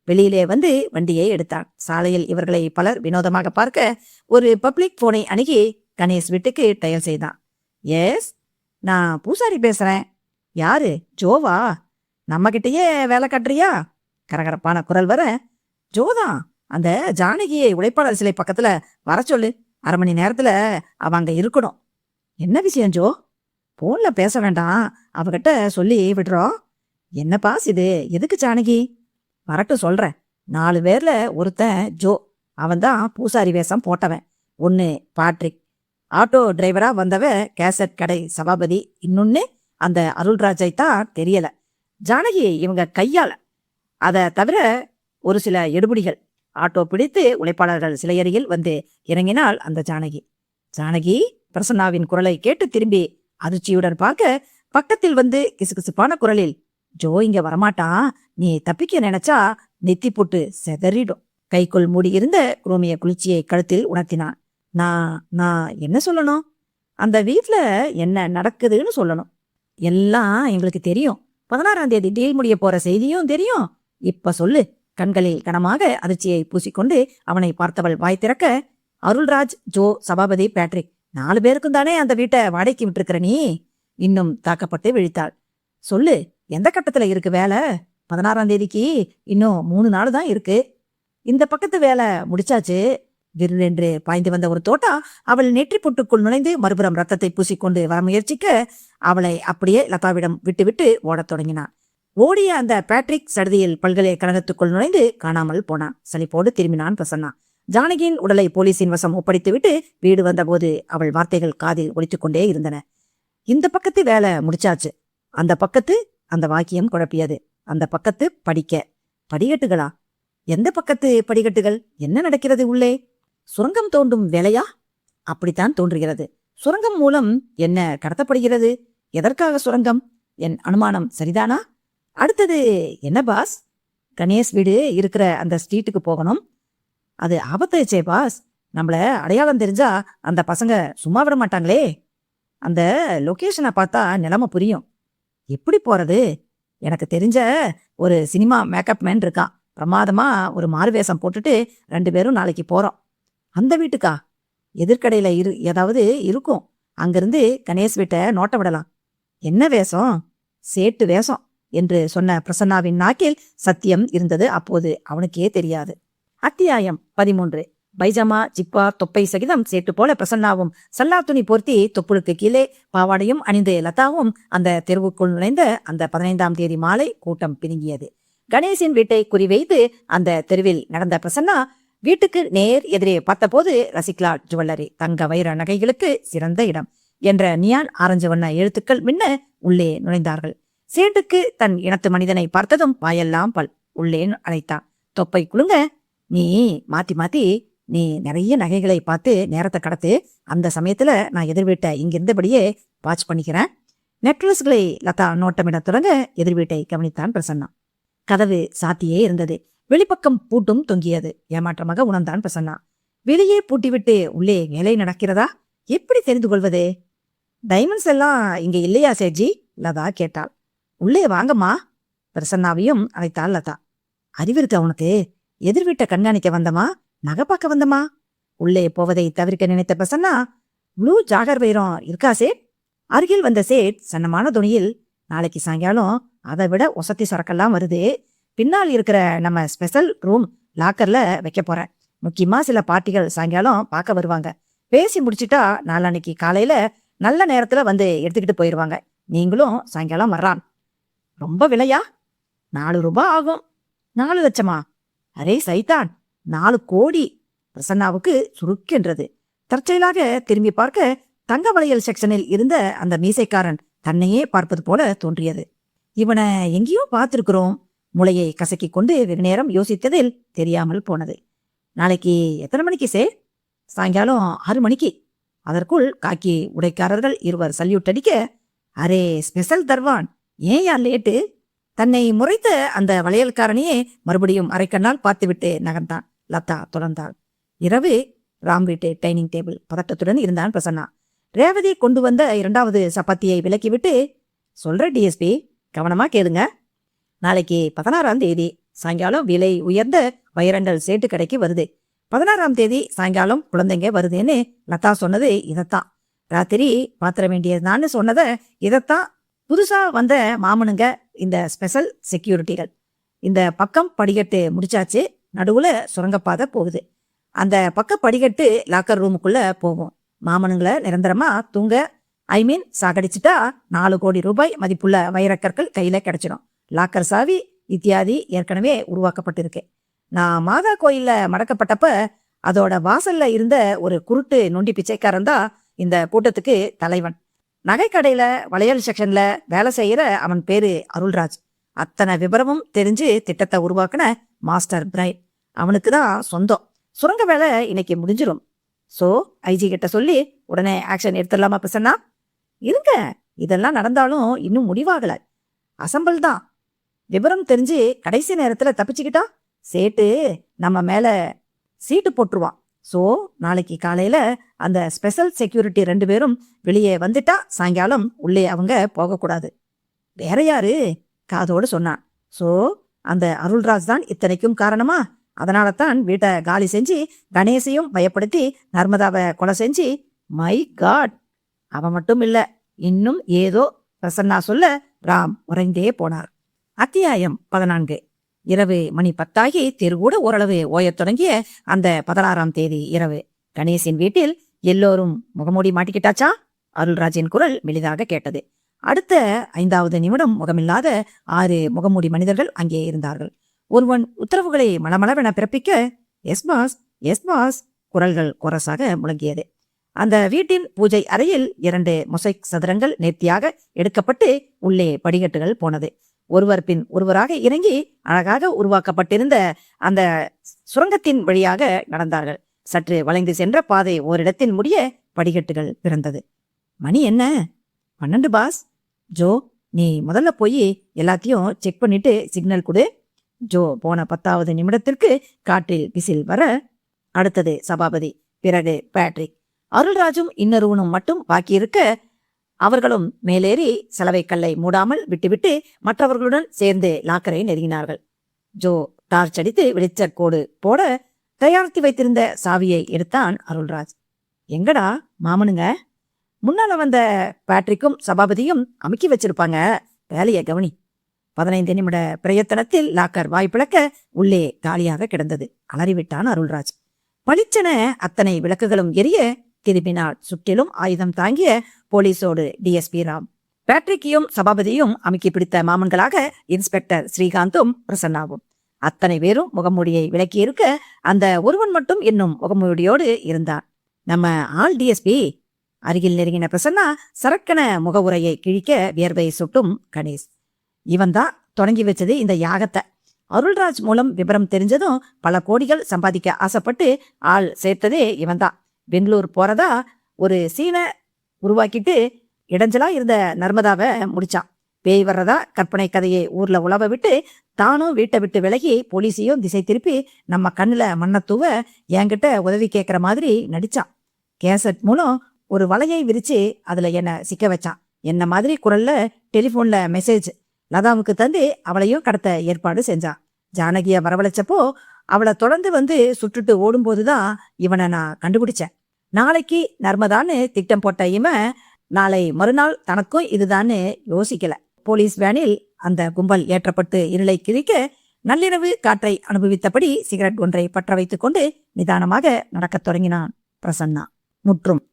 வெளியிலே வந்து வண்டியை எடுத்தான். சாலையில் இவர்களை பலர் வினோதமாக பார்க்க ஒரு பப்ளிக் போனை அணுகி கணேஷ் வீட்டுக்கு டயல் செய்தான். எஸ், நான் பூசாரி பேசுறேன். யாரு? ஜோவா? நம்ம கிட்டயே வேலை கட்டுறியா? கரகரப்பான குரல் வர, ஜோதான், அந்த ஜானகியை உழைப்பாளர் சிலை பக்கத்துல வர சொல்லு. 1/2 மணி நேரத்துல அவங்க இருக்கணும். என்ன விஷயம் ஜோ? போன்ல பேச வேண்டாம், அவகிட்ட சொல்லி விடுறோம். என்ன பாஸ் இது? எதுக்கு ஜானகி? வரட்டும் சொல்றேன். 4 பேர்ல ஒருத்தன் ஜோ. அவன்தான் பூசாரி வேஷம் போட்டவன். ஒன்னு பாட்ரிக், ஆட்டோ டிரைவரா வந்தவன் கேசட் கடை சபாபதி. இன்னொன்னு அந்த அருள்ராஜை தான் தெரியல. ஜானகி இவங்க கையால. அத தவிர ஒரு சில எடுபடிகள். ஆட்டோ பிடித்து உழைப்பாளர்கள் சிலையருகில் வந்து இறங்கினாள் அந்த ஜானகி. ஜானகி பிரசன்னாவின் குரலை கேட்டு திரும்பி அதிர்ச்சியுடன் பார்க்க, பக்கத்தில் வந்து கிசுகிசுப்பான குரலில், ஜோ இங்க வரமாட்டான். நீ தப்பிக்க நினைச்சா நெத்தி போட்டு செதறிடும். கைக்குள் மூடியிருந்த குரோமிய குளிர்ச்சியை கழுத்தில் உணர்த்தினான். நான் என்ன சொல்லணும்? அந்த வீட்டுல என்ன நடக்குதுன்னு சொல்லணும். எல்லாம் எங்களுக்கு தெரியும். 16ஆம் தேதி டீல் முடிய போற செய்தியும் தெரியும். இப்ப சொல்லு. கண்களில் கனமாக அதிர்ச்சியை பூசிக்கொண்டு அவனை பார்த்தவள் வாய் திறக்க, அருள்ராஜ், ஜோ, சபாபதி, பேட்ரிக் 4 பேருக்கும் தானே அந்த வீட்டை வாடகைக்கு விட்டுருக்கிற நீ? இன்னும் தாக்கப்பட்டு விழித்தாள். சொல்லு, எந்த கட்டத்துல இருக்கு வேலை? 16ஆம் தேதிக்கு இன்னும் 3 நாள் தான் இருக்கு. இந்த பக்கத்து வேலை முடிச்சாச்சு. விருந்தென்று பாய்ந்து வந்த ஒரு தோட்டா அவள் நெற்றி பொட்டுக்குள் நுழைந்து மறுபுறம் ரத்தத்தை பூசிக்கொண்டு வர முயற்சிக்க அவளை அப்படியே லதாவிடம் விட்டுவிட்டு ஓடத் தொடங்கினான். ஓடிய அந்த பேட்ரிக் சடுதியில் பல்கலைக்கழகத்துக்குள் நுழைந்து காணாமல் போனான். சலிப்போடு திரும்பினான் பிரசன்னா. ஜானகியின் உடலை போலீசின் வசம் ஒப்படைத்துவிட்டு வீடு வந்தபோது அவள் வார்த்தைகள் காதில் ஒலித்துக் கொண்டே இருந்தன. இந்த பக்கத்து வேலை முடிச்சாச்சு. அந்த பக்கத்து, அந்த வாக்கியம் குழப்பியது. அந்த பக்கத்து படிக்கட்டுகளா? எந்த பக்கத்து படிக்கட்டுகள்? என்ன நடக்கிறது உள்ளே? சுரங்கம் தோண்டும் வேலையா? அப்படித்தான் தோன்றுகிறது. சுரங்கம் மூலம் என்ன கடத்தப்படுகிறது? எதற்காக சுரங்கம்? என் அனுமானம் சரிதானா? அடுத்தது என்ன பாஸ்? கணேஷ் வீடு இருக்கிற அந்த ஸ்ட்ரீட்டுக்கு போகணும். அது ஆபத்தாச்சே பாஸ். நம்மள அடையாளம் தெரிஞ்சா அந்த பசங்க சும்மா விட மாட்டாங்களே. அந்த லொகேஷனை பார்த்தா நிலைமை புரியும். எப்படி போறது? எனக்கு தெரிஞ்ச ஒரு சினிமா மேக்கப் மேன் இருக்கான். பிரமாதமா ஒரு மாறுவேஷம் போட்டுட்டு 2 பேரும் நாளைக்கு போறோம். அந்த வீட்டுக்கா? எதிர்கடையில ஏதாவது இருக்கும். அங்கிருந்து கணேஷ் வீட்டை நோட்ட விடலாம். என்ன வேஷம்? சேட்டு வேஷம் என்று சொன்ன பிரசன்னாவின் நாக்கில் சத்தியம் இருந்தது. அப்போது அவனுக்கே தெரியாது. அத்தியாயம் 13. பைஜாமா, ஜிப்பா, தொப்பை சகிதம் சேட்டு போல பிரசன்னாவும் சல்லா துணி போர்த்தி தொப்புளுக்கு கீழே பாவாடையும் அணிந்து லதாவும் அந்த தெருவுக்குள் நுழைந்த அந்த 15ஆம் தேதி மாலை கூட்டம் பிதுங்கியது. கணேஷின் வீட்டை குறிவைத்து அந்த தெருவில் நடந்த பிரசன்னா வீட்டுக்கு நேர் எதிரே பார்த்தபோது ரசிக்லா ஜுவல்லரி, தங்க வைர நகைகளுக்கு சிறந்த இடம் என்ற நியான் ஆரஞ்சு வண்ண எழுத்துக்கள் மின்ன உள்ளே நுழைந்தார்கள். சேட்டுக்கு தன் இனத்து மனிதனை பார்த்ததும் வாயெல்லாம் பல். உள்ளே அழைத்தான். தொப்பை குலுங்க, நீ மாத்தி நீ நிறைய நகைகளை பார்த்து நேரத்தை கடத்து. அந்த சமயத்துல நான் எதிர்வீட்டை இங்கிருந்தபடியே வாட்ச் பண்ணிக்கிறேன். நெக்லஸ்களை லதா நோட்டமிட தொடங்க எதிர்வீட்டை கவனித்தான் பிரசன்னா. கதவு சாத்தியே இருந்தது. வெளிப்பக்கம் பூட்டும் தொங்கியது. ஏமாற்றமாக உணர்ந்தான் பிரசன்னா. வெளியே பூட்டிவிட்டு உள்ளே வேலை நடக்கிறதா? எப்படி தெரிந்து கொள்வது? டைமண்ட்ஸ் எல்லாம் இங்க இல்லையா சேட்ஜி? லதா கேட்டாள். உள்ளே வாங்கம்மா. பிரசன்னாவையும் அழைத்தாள் லதா. அறிவிருக்க உனக்கு? எதிர் வீட்டை கண்காணிக்க வந்தமா, நகை பார்க்க வந்தமா? உள்ளே போவதை தவிர்க்க நினைத்த பிரசன்னா, ப்ளூ ஜாகர் வைரம் இருக்கா சேட்? அருகில் வந்த சேட் சன்னமான துணியில், நாளைக்கு சாயங்காலம் அதை விட ஒசத்தி சரக்கெல்லாம் வருது. பின்னால் இருக்கிற நம்ம ஸ்பெஷல் ரூம் லாக்கர்ல வைக்க போறேன். முக்கியமா சில பார்ட்டிகள் சாயங்காலம் பார்க்க வருவாங்க. பேசி முடிச்சிட்டா நாளன்னைக்கு காலையில நல்ல நேரத்துல வந்து எடுத்துக்கிட்டு போயிருவாங்க. நீங்களும் சாயங்காலம் வர்றான். ரொம்ப விலையா? 4 ரூபாய் ஆகும். 4 லட்சமா? அரே சைத்தான், 4 கோடி. பிரசன்னாவுக்கு சுருக்கென்றது. தற்செயலாக திரும்பி பார்க்க தங்க வளையல் செக்ஷனில் இருந்த அந்த மீசைக்காரன் தன்னையே பார்ப்பது போல தோன்றியது. இவனை எங்கேயோ பார்த்திருக்கிறோம். முளையை கசக்கிக் கொண்டு வெகு நேரம் யோசித்ததில் தெரியாமல் போனது. நாளைக்கு எத்தனை மணிக்கு சேர்? சாயங்காலம் 6 மணிக்கு. அதற்குள் காக்கி உடைக்காரர்கள் இருவர் சல்யூட் அடிக்க, அரே ஸ்பெஷல் தர்வான், ஏன் யார் லேட்டு? தன்னை முறைத்த அந்த வளையல்காரனையே மறுபடியும் அரைக்கண்ணால் பார்த்துவிட்டு நகர்ந்தான். லதா தொடர்ந்தாள். இரவு ராம் வீட்டு டைனிங் டேபிள் பதட்டத்துடன் இருந்தான் பிரசன்னா. ரேவதி கொண்டு வந்த 2வது சப்பாத்தியை விலக்கிவிட்டு, சொல்ற டிஎஸ்பி, கவனமா கேளுங்க. நாளைக்கு 16ஆம் தேதி சாயங்காலம் விலை உயர்ந்த வைரண்டல் சேட்டு கடைக்கு வருது. 16ஆம் தேதி சாயங்காலம் குழந்தைங்க வருதுன்னு லதா சொன்னது இதத்தான். ராத்திரி பாத்திர வேண்டியதுதான்னு சொன்னத இதத்தான். புதுசா வந்த மாமனுங்க இந்த ஸ்பெஷல் செக்யூரிட்டிகள். இந்த பக்கம் படிக்கட்டு முடிச்சாச்சு. நடுவுல சுரங்கப்பாதை போகுது. அந்த பக்க படிக்கட்டு லாக்கர் ரூமுக்குள்ள போகும். மாமனுங்களை நிரந்தரமா தூங்க சாகடிச்சுட்டா 4 கோடி ரூபாய் மதிப்புள்ள வைரக்கற்கள் கையில கிடைச்சிடும். லாக்கர் சாவி இத்தியாதி ஏற்கனவே உருவாக்கப்பட்டிருக்கு. நான் மாதா கோயில்ல மடக்கப்பட்டப்ப அதோட வாசல்ல இருந்த ஒரு குருட்டு நொண்டி பிச்சைக்காரன் தான் இந்த கூட்டத்துக்கு தலைவன். நகைக்கடையில வளையல் செக்ஷன்ல வேலை செய்யற அவன் பேரு அருள்ராஜ். அத்தனை விபரமும் தெரிஞ்சு திட்டத்தை உருவாக்குன மாஸ்டர் பிரைன் அவனுக்கு தான் சொந்தம். சுரங்க வேலை இன்னைக்கு முடிஞ்சிடும். சோ ஐஜி கிட்ட சொல்லி உடனே ஆக்ஷன் எடுத்துடலாமா பிரசன்னா? இருங்க, இதெல்லாம் நடந்தாலும் இன்னும் முடிவாகல. அசம்பல் தான். விபரம் தெரிஞ்சு கடைசி நேரத்துல தப்பிச்சுக்கிட்டா சேட்டு நம்ம மேல சீட்டு போட்டுருவான். சோ நாளைக்கு காலையில அந்த ஸ்பெஷல் செக்யூரிட்டி 2 பேரும் வெளியே வந்துட்டா சாயங்காலம் உள்ளே அவங்க போகக்கூடாது. வேற யாரு? காதோடு சொன்னான். சோ அந்த அருள்ராஜ் தான் இத்தனைக்கும் காரணமா? அதனால தான் வீட்டை காலி செஞ்சு கணேசையும் பயப்படுத்தி நர்மதாவை கொலை செஞ்சு, மை காட், அவன் மட்டும் இல்ல, இன்னும் ஏதோ பிரசன்னா சொல்ல ராம் உறைந்தே போனார். அத்தியாயம் 14. இரவு மணி 10 தெருகூட ஓரளவு ஓயத் தொடங்கிய அந்த 16ஆம் தேதி இரவு கணேசின் வீட்டில் எல்லோரும் முகமூடி மாட்டிக்கிட்டாச்சா? அருள்ராஜின் குரல் மெலிதாக கேட்டது. அடுத்த 5வது நிமிடம் முகமில்லாத 6 முகமூடி மனிதர்கள் அங்கே இருந்தார்கள். ஒருவன் உத்தரவுகளை மளமளவென பிறப்பிக்க, எஸ் பாஸ், எஸ் பாஸ் குரல்கள் கொரசாக முழங்கியது. அந்த வீட்டின் பூஜை அறையில் 2 மொசைக் சதுரங்கள் நேர்த்தியாக எடுக்கப்பட்டு உள்ளே படிக்கட்டுகள் போனது. ஒருவர் பின் ஒருவராக இறங்கி அழகாக உருவாக்கப்பட்டிருந்த அந்த சுரங்கத்தின் வழியாக நடந்தார்கள். சற்று வளைந்து சென்ற பாதை ஓரிடத்தில் முடிய படிக்கட்டுகள் பிறந்தது. மணி என்ன? 12 பாஸ். ஜோ, நீ முதல்ல போய் எல்லாத்தையும் செக் பண்ணிட்டு சிக்னல் கொடு. ஜோ போன 10வது நிமிடத்திற்கு காற்றில் விசில் வர, அடுத்தது சபாபதி, பிறகு பேட்ரிக். அருள்ராஜும் இன்னொருவனும் மட்டும் பாக்கியிருக்க அவர்களும் மேலேறி சலவை கல்லை மூடாமல் விட்டுவிட்டு மற்றவர்களுடன் சேர்ந்து லாக்கரை நெருங்கினார்கள். ஜோ டார்ச் அடித்து வெளிச்சக்கோடு போட தயாரித்து வைத்திருந்த சாவியை எடுத்தான் அருள்ராஜ். எங்கடா மாமனுங்க? முன்னால வந்த பேட்ரிக்கும் சபாபதியும் அமுக்கி வச்சிருப்பாங்க, வேலையை கவனி. 15 நிமிட பிரயத்தனத்தில் லாக்கர் வாய்ப்பிழக்க உள்ளே காலியாக கிடந்தது. அலறிவிட்டான் அருள்ராஜ். பளிச்சென அத்தனை விளக்குகளும் எரிய திரும்பினாள் சுற்றிலும் ஆயுதம் தாங்கிய போலீஸோடு டிஎஸ்பி ராம். பேட்ரிக்கையும் சபாபதியும் அமுக்கி பிடித்த மாமன்களாக இன்ஸ்பெக்டர் ஸ்ரீகாந்தும் பிரசன்னாவும். அத்தனை பேரும் முகமூடியை விலக்கியிருக்க அந்த ஒருவன் மட்டும் இன்னும் முகமூடியோடு இருந்தான். நம்ம ஆள் டிஎஸ்பி. அருகில் நெருங்கின பிரசன்னா சரக்கன முகவுரையை கிழிக்க வியர்வை சுட்டும் கணேஷ். இவன்தான் தொடங்கி வச்சது இந்த யாகத்தை. அருள்ராஜ் மூலம் விபரம் தெரிஞ்சதும் பல கோடிகள் சம்பாதிக்க ஆசைப்பட்டு ஆள் சேர்த்ததே இவன்தான். பெங்களூர் போறதா ஒரு சீனை உருவாக்கிட்டு இடைஞ்சலா இருந்த நர்மதாவை முடிச்சான். பேய் வர்றதா கற்பனை கதையை ஊர்ல உழவ விட்டு தானும் வீட்டை விட்டு விலகி போலீஸையும் திசை திருப்பி நம்ம கண்ணுல மண்ணை தூவ என்கிட்ட உதவி கேட்கிற மாதிரி நடிச்சான். கேசட் மூலம் ஒரு வலையை விரிச்சு அதுல என்ன சிக்க வச்சான். என்ன மாதிரி குரல்ல டெலிபோன்ல மெசேஜ் லதாவுக்கு தந்து அவளையும் கடத்த ஏற்பாடு செஞ்சான். ஜானகிய வரவழைச்சப்போ அவளை தொடர்ந்து வந்து சுட்டுட்டு ஓடும்போதுதான் இவனை நான் கண்டுபிடிச்சேன். நாளைக்கு நர்மதான்னு திட்டம் போட்ட இவன் நாளை மறுநாள் தனக்கும் இதுதான்னு யோசிக்கல. போலீஸ் வேனில் அந்த கும்பல் ஏற்றப்பட்டு இருளை கிழிக்க நள்ளிரவு காற்றை அனுபவித்தபடி சிகரெட் ஒன்றை பற்ற வைத்துக் கொண்டு நிதானமாக நடக்கத் தொடங்கினான் பிரசன்னா. முற்றும்.